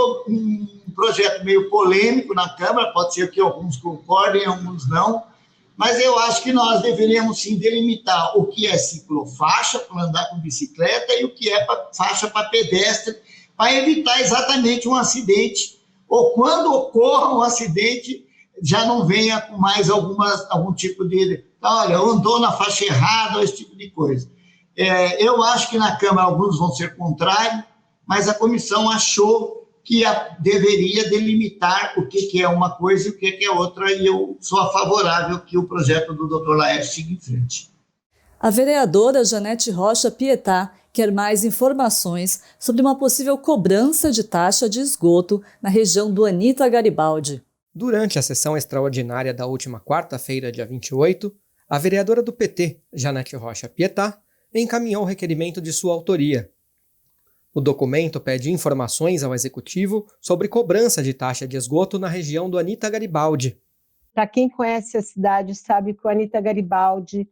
projeto meio polêmico na Câmara, pode ser que alguns concordem, alguns não, mas eu acho que nós deveríamos sim delimitar o que é ciclofaixa para andar com bicicleta e o que é faixa para pedestre, para evitar exatamente um acidente, ou quando ocorra um acidente, já não venha com mais algum tipo de... Olha, andou na faixa errada, esse tipo de coisa. Eu acho que na Câmara alguns vão ser contrários, mas a comissão achou que deveria delimitar o que é uma coisa e o que é outra, e eu sou favorável que o projeto do Dr. Laércio siga em frente. A vereadora Janete Rocha Pietá quer mais informações sobre uma possível cobrança de taxa de esgoto na região do Anita Garibaldi. Durante a sessão extraordinária da última quarta-feira, dia 28, a vereadora do PT, Janete Rocha Pietá, encaminhou o requerimento de sua autoria. O documento pede informações ao Executivo sobre cobrança de taxa de esgoto na região do Anita Garibaldi. Para quem conhece a cidade, sabe que o Anita Garibaldi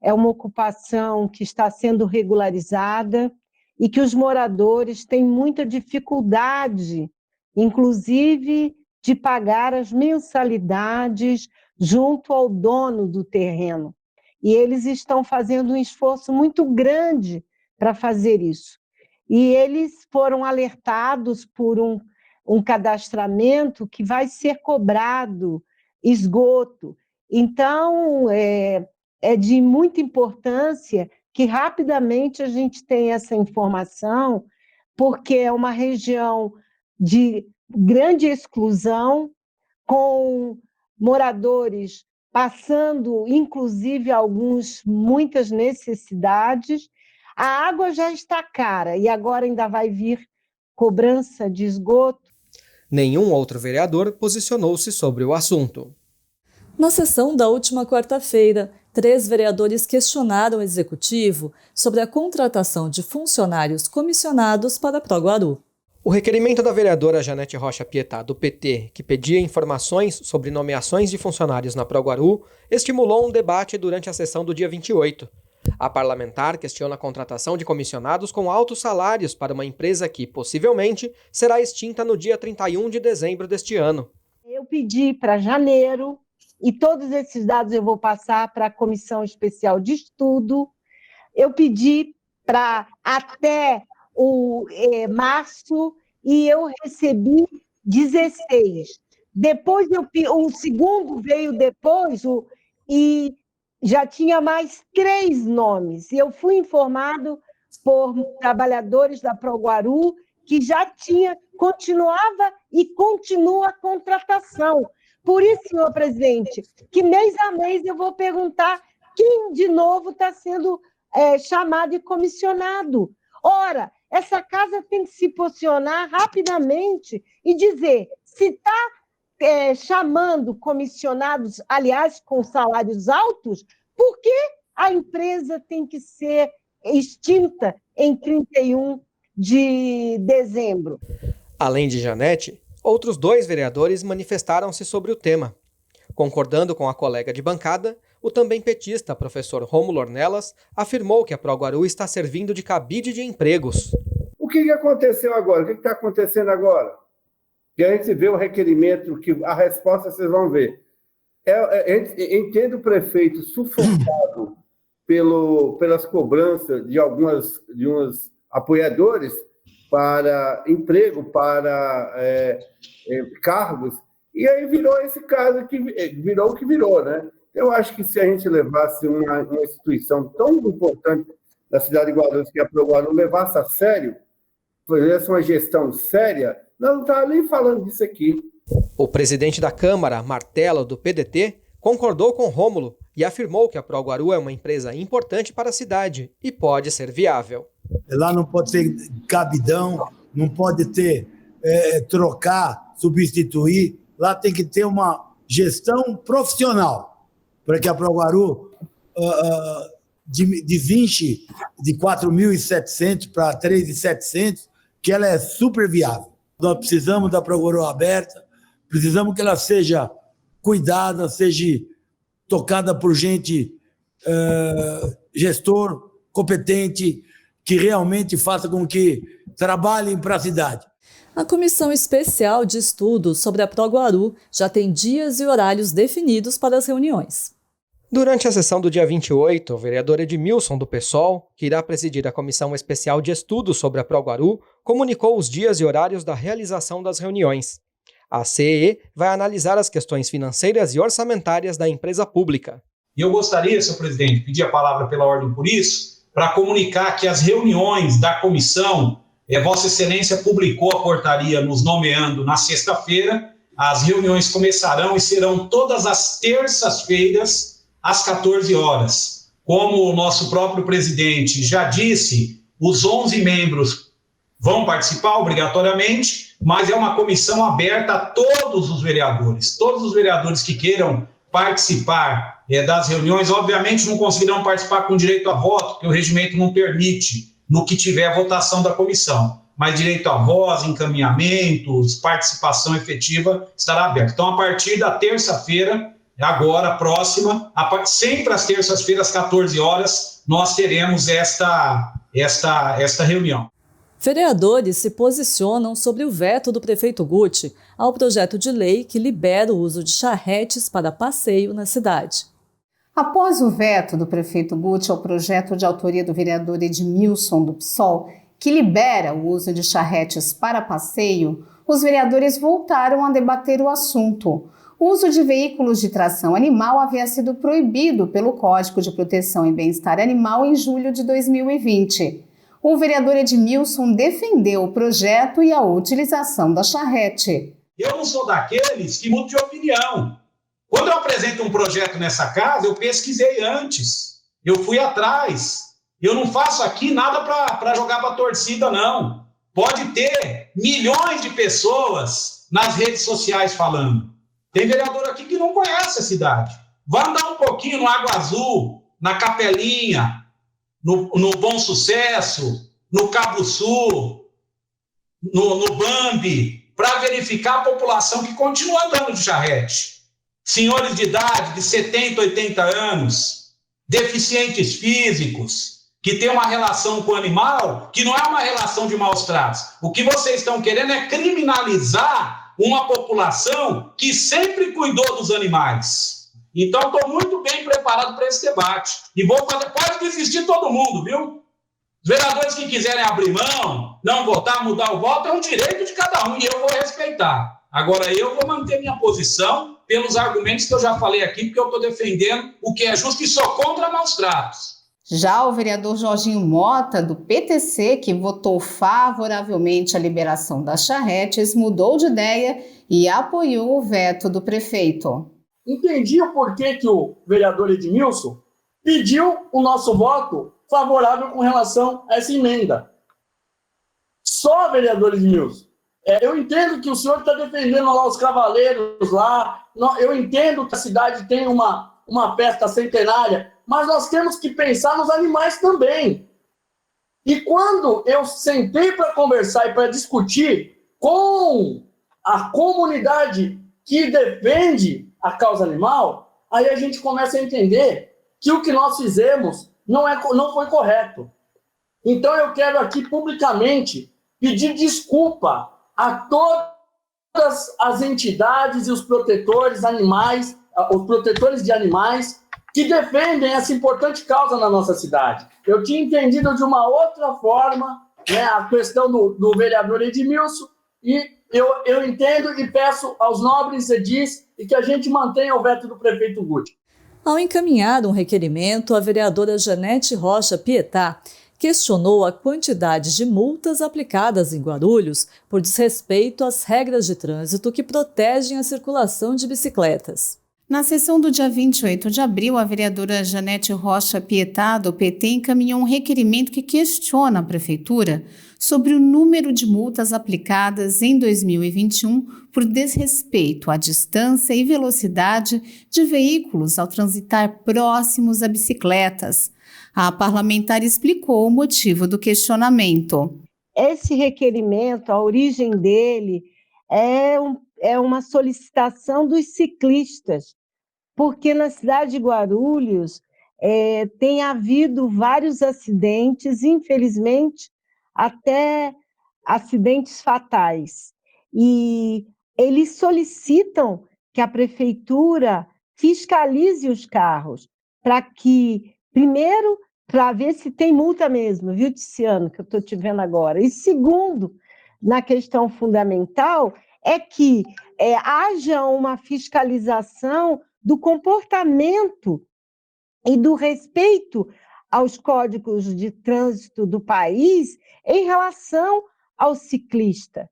é uma ocupação que está sendo regularizada e que os moradores têm muita dificuldade, inclusive de pagar as mensalidades junto ao dono do terreno. E eles estão fazendo um esforço muito grande para fazer isso. E eles foram alertados por um cadastramento que vai ser cobrado esgoto. Então, é de muita importância que rapidamente a gente tenha essa informação, porque é uma região de grande exclusão, com moradores passando, inclusive, muitas necessidades. A água já está cara e agora ainda vai vir cobrança de esgoto. Nenhum outro vereador posicionou-se sobre o assunto. Na sessão da última quarta-feira, 3 vereadores questionaram o Executivo sobre a contratação de funcionários comissionados para a Proguaru. O requerimento da vereadora Janete Rocha Pietá, do PT, que pedia informações sobre nomeações de funcionários na Proguaru, estimulou um debate durante a sessão do dia 28. A parlamentar questiona a contratação de comissionados com altos salários para uma empresa que, possivelmente, será extinta no dia 31 de dezembro deste ano. Eu pedi para janeiro, e todos esses dados eu vou passar para a Comissão Especial de Estudo. Eu pedi para até março, e eu recebi 16. Depois, o segundo veio depois, e já tinha mais 3 nomes. E eu fui informado por trabalhadores da Proguaru que já continuava e continua a contratação. Por isso, senhor presidente, que mês a mês eu vou perguntar quem de novo está sendo chamado e comissionado. Ora, essa casa tem que se posicionar rapidamente e dizer se está chamando comissionados, aliás, com salários altos, por que a empresa tem que ser extinta em 31 de dezembro? Além de Janete, outros 2 vereadores manifestaram-se sobre o tema. Concordando com a colega de bancada, o também petista, professor Rômulo Ornelas, afirmou que a Proguaru está servindo de cabide de empregos. O que aconteceu agora? O que está acontecendo agora? Que a gente vê o requerimento, que a resposta vocês vão ver. Entendo o prefeito sufocado pelas cobranças de uns apoiadores para emprego, para cargos, e aí virou esse caso que virou o que virou, né? Eu acho que se a gente levasse uma instituição tão importante da cidade de Guarulhos, que é a ProGuaru, levasse a sério, fizesse uma gestão séria, não estava nem falando disso aqui. O presidente da Câmara, Martelo, do PDT, concordou com Rômulo e afirmou que a ProGuaru é uma empresa importante para a cidade e pode ser viável. Lá não pode ter cabidão, não pode ter trocar, substituir. Lá tem que ter uma gestão profissional para que a ProGuaru de 4.700 para 3.700, que ela é super viável. Nós precisamos da ProGuaru aberta, precisamos que ela seja cuidada, seja tocada por gente, gestor competente, que realmente faça com que trabalhem para a cidade. A Comissão Especial de Estudos sobre a ProGuaru já tem dias e horários definidos para as reuniões. Durante a sessão do dia 28, o vereador Edmilson, do PSOL, que irá presidir a Comissão Especial de Estudos sobre a ProGuaru, comunicou os dias e horários da realização das reuniões. A CEE vai analisar as questões financeiras e orçamentárias da empresa pública. E eu gostaria, senhor presidente, pedir a palavra pela ordem por isso, para comunicar que as reuniões da comissão, Vossa Excelência publicou a portaria nos nomeando na sexta-feira. As reuniões começarão e serão todas as terças-feiras, às 14 horas. Como o nosso próprio presidente já disse, os 11 membros vão participar obrigatoriamente, mas é uma comissão aberta a todos os vereadores. Todos os vereadores que queiram participar das reuniões, obviamente não conseguirão participar com direito a voto, porque o regimento não permite, no que tiver a votação da comissão. Mas direito a voz, encaminhamentos, participação efetiva estará aberto. Então, a partir da terça-feira, agora, próxima, sempre às terças-feiras, às 14 horas, nós teremos esta reunião. Vereadores se posicionam sobre o veto do prefeito Guti ao projeto de lei que libera o uso de charretes para passeio na cidade. Após o veto do prefeito Guti ao projeto de autoria do vereador Edmilson, do PSOL, que libera o uso de charretes para passeio, os vereadores voltaram a debater o assunto. O uso de veículos de tração animal havia sido proibido pelo Código de Proteção e Bem-Estar Animal em julho de 2020. O vereador Edmilson defendeu o projeto e a utilização da charrete. Eu não sou daqueles que mudam de opinião. Quando eu apresento um projeto nessa casa, eu pesquisei antes. Eu fui atrás. Eu não faço aqui nada para jogar para a torcida, não. Pode ter milhões de pessoas nas redes sociais falando. Tem vereador aqui que não conhece a cidade. Vai andar um pouquinho no Água Azul, na Capelinha, no Bom Sucesso, no Cabo Sul, no Bambi, para verificar a população que continua andando de charrete. Senhores de idade, de 70, 80 anos, deficientes físicos, que tem uma relação com o animal que não é uma relação de maus tratos. O que vocês estão querendo é criminalizar uma população que sempre cuidou dos animais. Então, estou muito bem preparado para esse debate. E vou fazer, pode desistir todo mundo, viu? Os vereadores que quiserem abrir mão, não votar, mudar o voto, é um direito de cada um, e eu vou respeitar. Agora, eu vou manter minha posição pelos argumentos que eu já falei aqui, porque eu estou defendendo o que é justo e sou contra maus tratos. Já o vereador Jorginho Mota, do PTC, que votou favoravelmente a liberação das charretes, mudou de ideia e apoiou o veto do prefeito. Entendi o porquê que o vereador Edmilson pediu o nosso voto favorável com relação a essa emenda. Só, vereador Edmilson. Eu entendo que o senhor está defendendo lá os cavaleiros lá, eu entendo que a cidade tem uma festa centenária, mas nós temos que pensar nos animais também. E quando eu sentei para conversar e para discutir com a comunidade que defende a causa animal, aí a gente começa a entender que o que nós fizemos não foi correto. Então eu quero aqui publicamente pedir desculpa a todas as entidades e os protetores animais os protetores de animais que defendem essa importante causa na nossa cidade. Eu tinha entendido de uma outra forma, né, a questão do vereador Edmilson, e eu entendo e peço aos nobres edis e que a gente mantenha o veto do prefeito Guti. Ao encaminhar um requerimento, a vereadora Janete Rocha Pietá questionou a quantidade de multas aplicadas em Guarulhos por desrespeito às regras de trânsito que protegem a circulação de bicicletas. Na sessão do dia 28 de abril, a vereadora Janete Rocha Pietá, do PT, encaminhou um requerimento que questiona a Prefeitura sobre o número de multas aplicadas em 2021 por desrespeito à distância e velocidade de veículos ao transitar próximos a bicicletas. A parlamentar explicou o motivo do questionamento. Esse requerimento, a origem dele, é uma solicitação dos ciclistas, porque na cidade de Guarulhos tem havido vários acidentes, infelizmente, até acidentes fatais. E eles solicitam que a prefeitura fiscalize os carros, para que, primeiro, para ver se tem multa mesmo, viu, Tiziano, que eu estou te vendo agora. E segundo, na questão fundamental, é que haja uma fiscalização do comportamento e do respeito aos códigos de trânsito do país em relação ao ciclista.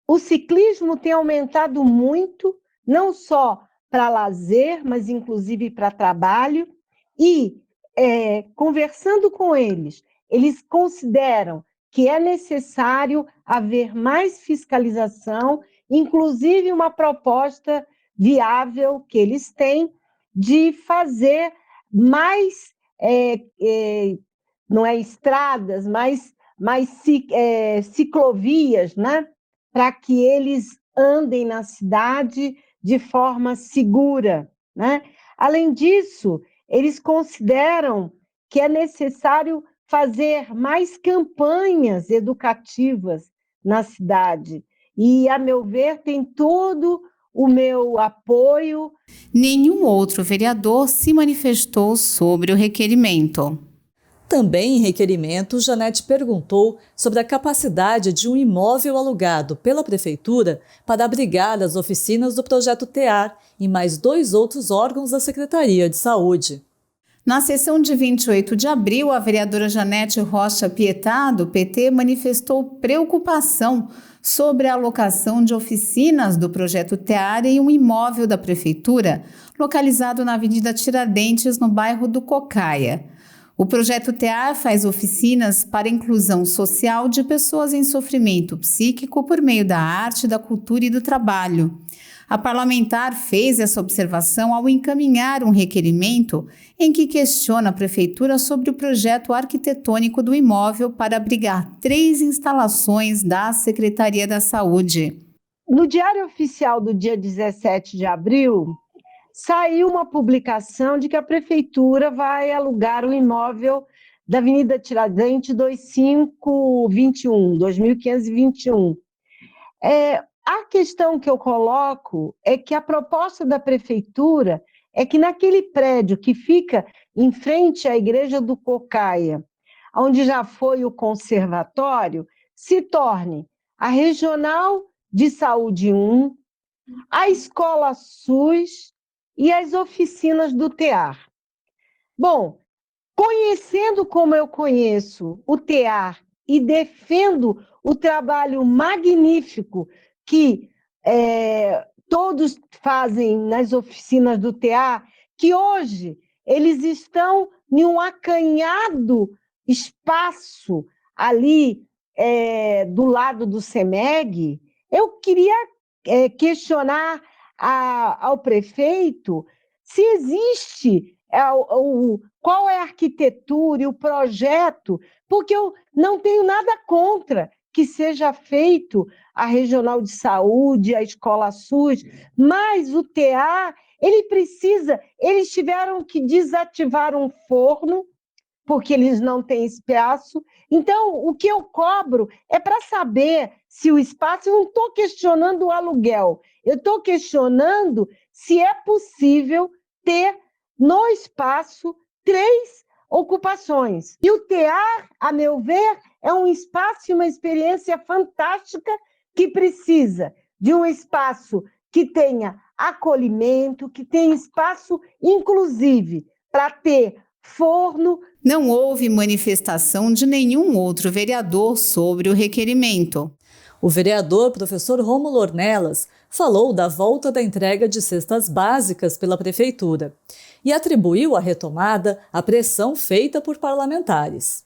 O ciclismo tem aumentado muito, não só para lazer, mas inclusive para trabalho, e conversando com eles consideram que é necessário haver mais fiscalização, inclusive uma proposta viável que eles têm de fazer mais, não é estradas, mais ciclovias, né? Para que eles andem na cidade de forma segura, né? Além disso, eles consideram que é necessário fazer mais campanhas educativas na cidade. E, a meu ver, tem todo o meu apoio. Nenhum outro vereador se manifestou sobre o requerimento. Também em requerimento, Janete perguntou sobre a capacidade de um imóvel alugado pela Prefeitura para abrigar as oficinas do Projeto TEAR e mais 2 outros órgãos da Secretaria de Saúde. Na sessão de 28 de abril, a vereadora Janete Rocha Pietá, do PT, manifestou preocupação sobre a alocação de oficinas do Projeto TEAR em um imóvel da Prefeitura, localizado na Avenida Tiradentes, no bairro do Cocaia. O Projeto TEAR faz oficinas para a inclusão social de pessoas em sofrimento psíquico por meio da arte, da cultura e do trabalho. A parlamentar fez essa observação ao encaminhar um requerimento em que questiona a Prefeitura sobre o projeto arquitetônico do imóvel para abrigar 3 instalações da Secretaria da Saúde. No Diário Oficial do dia 17 de abril, saiu uma publicação de que a Prefeitura vai alugar o imóvel da Avenida Tiradentes 2521. A questão que eu coloco é que a proposta da Prefeitura é que naquele prédio que fica em frente à Igreja do Cocaia, onde já foi o conservatório, se torne a Regional de Saúde 1, a Escola SUS e as oficinas do TEAR. Bom, conhecendo como eu conheço o TEAR e defendo o trabalho magnífico que todos fazem nas oficinas do TEAR, que hoje eles estão em um acanhado espaço ali do lado do CEMEG, eu queria questionar ao prefeito se existe qual é a arquitetura e o projeto, porque eu não tenho nada contra que seja feito a Regional de Saúde, a Escola SUS, mas o TEAR, eles tiveram que desativar um forno, porque eles não têm espaço. Então, o que eu cobro é para saber se o espaço, eu não estou questionando o aluguel, eu estou questionando se é possível ter no espaço 3 ocupações. E o TEAR, a meu ver, é um espaço e uma experiência fantástica que precisa de um espaço que tenha acolhimento, que tenha espaço, inclusive, para ter forno. Não houve manifestação de nenhum outro vereador sobre o requerimento. O vereador professor Rômulo Ornelas falou da volta da entrega de cestas básicas pela prefeitura e atribuiu a retomada à pressão feita por parlamentares.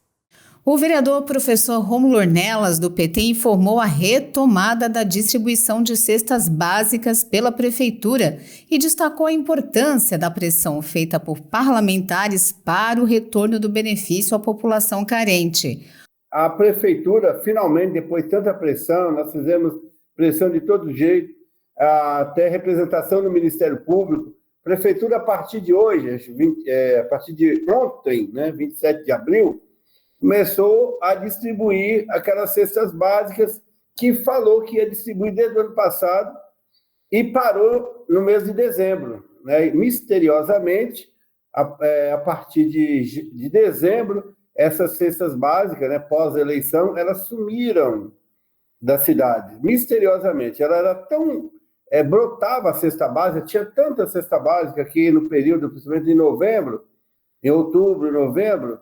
O vereador professor Rômulo Ornelas, do PT, informou a retomada da distribuição de cestas básicas pela prefeitura e destacou a importância da pressão feita por parlamentares para o retorno do benefício à população carente. A prefeitura, finalmente, depois de tanta pressão, nós fizemos pressão de todo jeito, até representação no Ministério Público. Prefeitura, a partir de hoje, a partir de ontem, né, 27 de abril, começou a distribuir aquelas cestas básicas que falou que ia distribuir desde o ano passado e parou no mês de dezembro. Né? Misteriosamente, a partir de dezembro, essas cestas básicas, né, pós-eleição, elas sumiram da cidade, misteriosamente. Ela era tão... brotava a cesta básica, tinha tanta cesta básica aqui no período, principalmente em novembro, em outubro, novembro,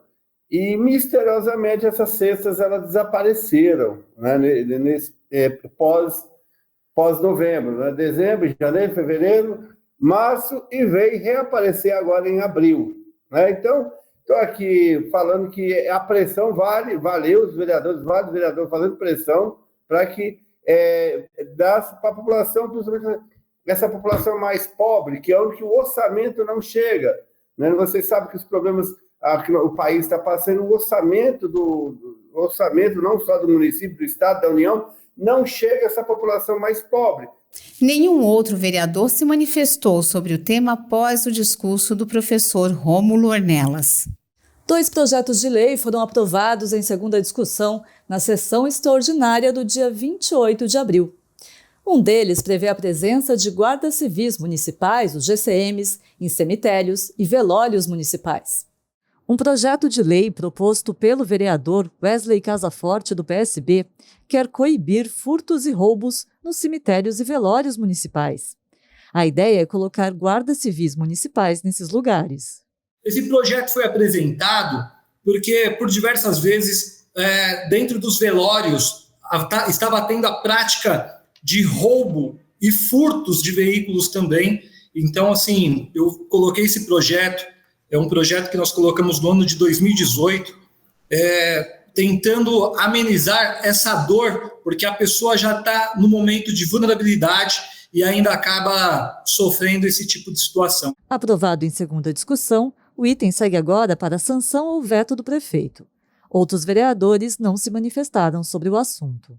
e misteriosamente essas cestas elas desapareceram, né, pós-novembro, né, dezembro, janeiro, fevereiro, março, e veio reaparecer agora em abril. Né? Então, estou aqui falando que a pressão valeu os vereadores, vários vereadores fazendo pressão para que para a população, principalmente essa população mais pobre, que é onde o orçamento não chega. Né? Vocês sabem que os problemas que o país está passando, o orçamento não só do município, do estado, da União, não chega a essa população mais pobre. Nenhum outro vereador se manifestou sobre o tema após o discurso do professor Rômulo Ornelas. 2 projetos de lei foram aprovados em segunda discussão na sessão extraordinária do dia 28 de abril. Um deles prevê a presença de guardas civis municipais, os GCMs, em cemitérios e velórios municipais. Um projeto de lei proposto pelo vereador Wesley Casaforte, do PSB, quer coibir furtos e roubos nos cemitérios e velórios municipais. A ideia é colocar guardas civis municipais nesses lugares. Esse projeto foi apresentado porque, por diversas vezes, dentro dos velórios, estava tendo a prática de roubo e furtos de veículos também. Então, assim, eu coloquei esse projeto, é um projeto que nós colocamos no ano de 2018, tentando amenizar essa dor, porque a pessoa já está no momento de vulnerabilidade e ainda acaba sofrendo esse tipo de situação. Aprovado em segunda discussão, o item segue agora para a sanção ou veto do prefeito. Outros vereadores não se manifestaram sobre o assunto.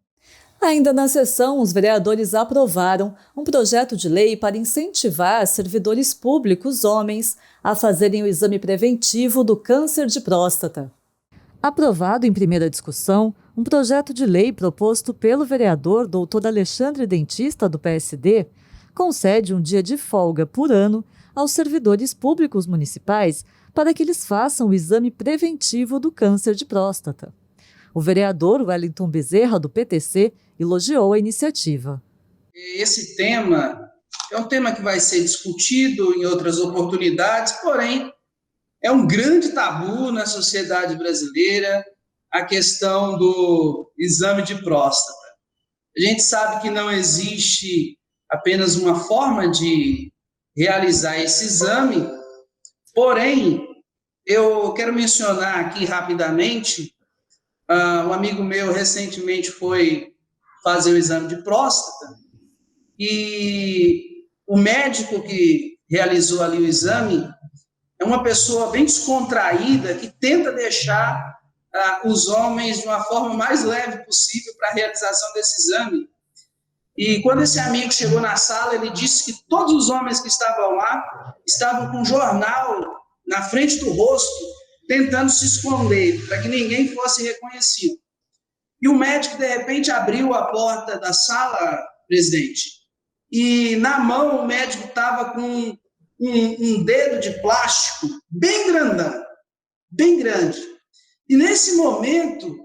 Ainda na sessão, os vereadores aprovaram um projeto de lei para incentivar servidores públicos homens a fazerem o exame preventivo do câncer de próstata. Aprovado em primeira discussão, um projeto de lei proposto pelo vereador Dr. Alexandre Dentista, do PSD, concede um dia de folga por ano aos servidores públicos municipais para que eles façam o exame preventivo do câncer de próstata. O vereador Wellington Bezerra, do PTC, elogiou a iniciativa. Esse tema é um tema que vai ser discutido em outras oportunidades, porém, é um grande tabu na sociedade brasileira a questão do exame de próstata. A gente sabe que não existe apenas uma forma de realizar esse exame, porém, eu quero mencionar aqui rapidamente, um amigo meu recentemente foi fazer o exame de próstata e o médico que realizou ali o exame é uma pessoa bem descontraída que tenta deixar os homens de uma forma mais leve possível para a realização desse exame. E quando esse amigo chegou na sala, ele disse que todos os homens que estavam lá estavam com um jornal na frente do rosto, tentando se esconder, para que ninguém fosse reconhecido. E o médico, de repente, abriu a porta da sala, presidente, e na mão o médico estava com um dedo de plástico bem grandão, bem grande. E nesse momento,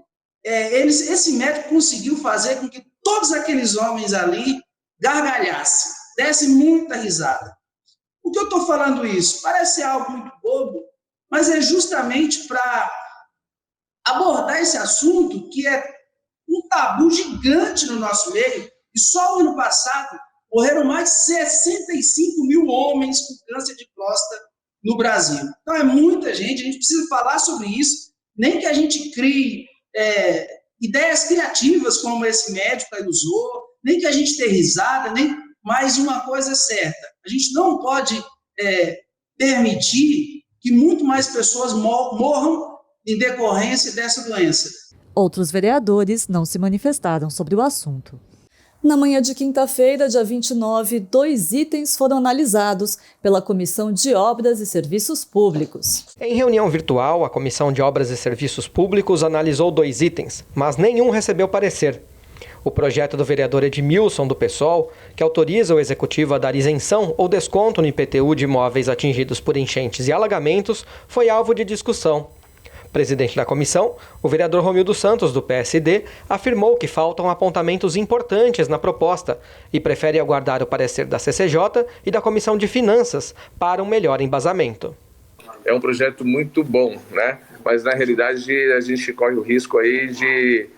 esse médico conseguiu fazer com que todos aqueles homens ali gargalhassem, dessem muita risada. Por que eu estou falando isso? Parece algo muito bobo, mas é justamente para abordar esse assunto que é um tabu gigante no nosso meio, e só no ano passado morreram mais de 65 mil homens com câncer de próstata no Brasil. Então é muita gente, a gente precisa falar sobre isso, nem que a gente crie ideias criativas como esse médico aí usou, nem que a gente dê risada, mas uma coisa é certa, a gente não pode permitir que muito mais pessoas morram em decorrência dessa doença. Outros vereadores não se manifestaram sobre o assunto. Na manhã de quinta-feira, dia 29, 2 itens foram analisados pela Comissão de Obras e Serviços Públicos. Em reunião virtual, a Comissão de Obras e Serviços Públicos analisou 2 itens, mas nenhum recebeu parecer. O projeto do vereador Edmilson, do PSOL, que autoriza o Executivo a dar isenção ou desconto no IPTU de imóveis atingidos por enchentes e alagamentos, foi alvo de discussão. Presidente da comissão, o vereador Romildo Santos, do PSD, afirmou que faltam apontamentos importantes na proposta e prefere aguardar o parecer da CCJ e da Comissão de Finanças para um melhor embasamento. É um projeto muito bom, né? Mas na realidade a gente corre o risco aí de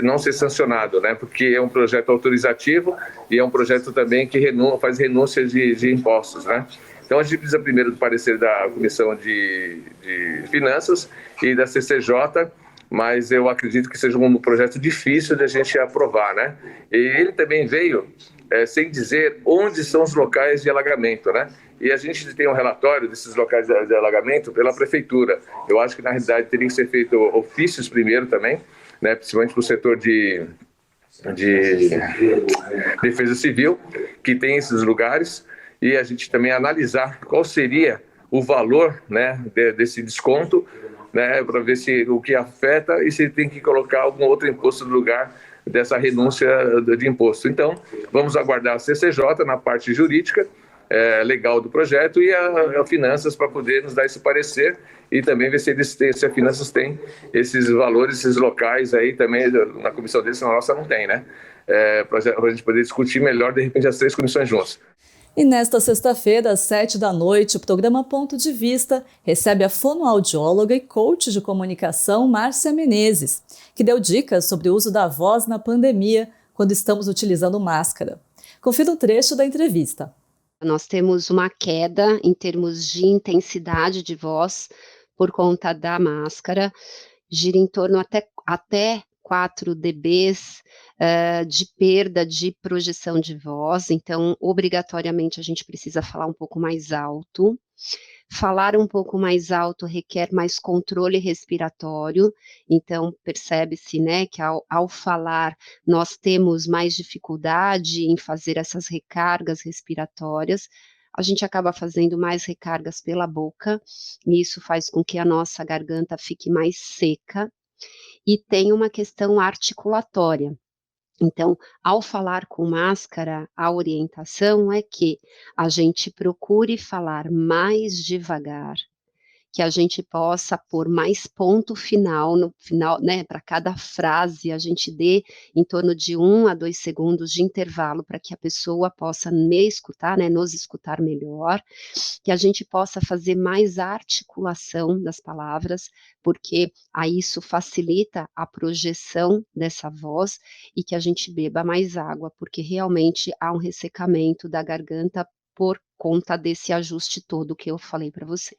não ser sancionado, né? Porque é um projeto autorizativo e é um projeto também que faz renúncia de impostos, né? Então, a gente precisa primeiro do parecer da Comissão de Finanças e da CCJ, mas eu acredito que seja um projeto difícil de a gente aprovar, né? E ele também veio sem dizer onde são os locais de alagamento, né? E a gente tem um relatório desses locais de alagamento pela Prefeitura. Eu acho que, na realidade, teria que ser feito ofícios primeiro também, né? Principalmente para o setor de defesa civil, que tem esses lugares, e a gente também analisar qual seria o valor, né, desse desconto, né, para ver o que afeta e se tem que colocar algum outro imposto no lugar dessa renúncia de imposto. Então, vamos aguardar a CCJ na parte jurídica, legal do projeto, e a Finanças para poder nos dar esse parecer e também ver se a Finanças tem esses valores, esses locais aí também, na comissão deles, na nossa não tem, né? Para a gente poder discutir melhor, de repente, as 3 comissões juntas. E nesta sexta-feira, às 7h, o programa Ponto de Vista recebe a fonoaudióloga e coach de comunicação Márcia Menezes, que deu dicas sobre o uso da voz na pandemia quando estamos utilizando máscara. Confira um trecho da entrevista. Nós temos uma queda em termos de intensidade de voz por conta da máscara, gira em torno até 4 dBs de perda de projeção de voz, então, obrigatoriamente, a gente precisa falar um pouco mais alto. Falar um pouco mais alto requer mais controle respiratório, então, percebe-se, né, que ao falar, nós temos mais dificuldade em fazer essas recargas respiratórias. A gente acaba fazendo mais recargas pela boca, e isso faz com que a nossa garganta fique mais seca. E tem uma questão articulatória. Então, ao falar com máscara, a orientação é que a gente procure falar mais devagar, que a gente possa pôr mais ponto final, no final, né, para cada frase, a gente dê em torno de 1 a 2 segundos de intervalo para que a pessoa possa me escutar, né, nos escutar melhor, que a gente possa fazer mais articulação das palavras, porque aí isso facilita a projeção dessa voz, e que a gente beba mais água, porque realmente há um ressecamento da garganta por conta desse ajuste todo que eu falei para você.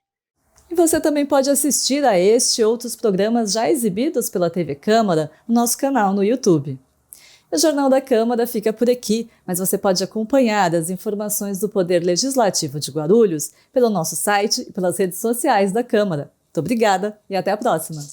E você também pode assistir a este e outros programas já exibidos pela TV Câmara no nosso canal no YouTube. O Jornal da Câmara fica por aqui, mas você pode acompanhar as informações do Poder Legislativo de Guarulhos pelo nosso site e pelas redes sociais da Câmara. Muito obrigada e até a próxima!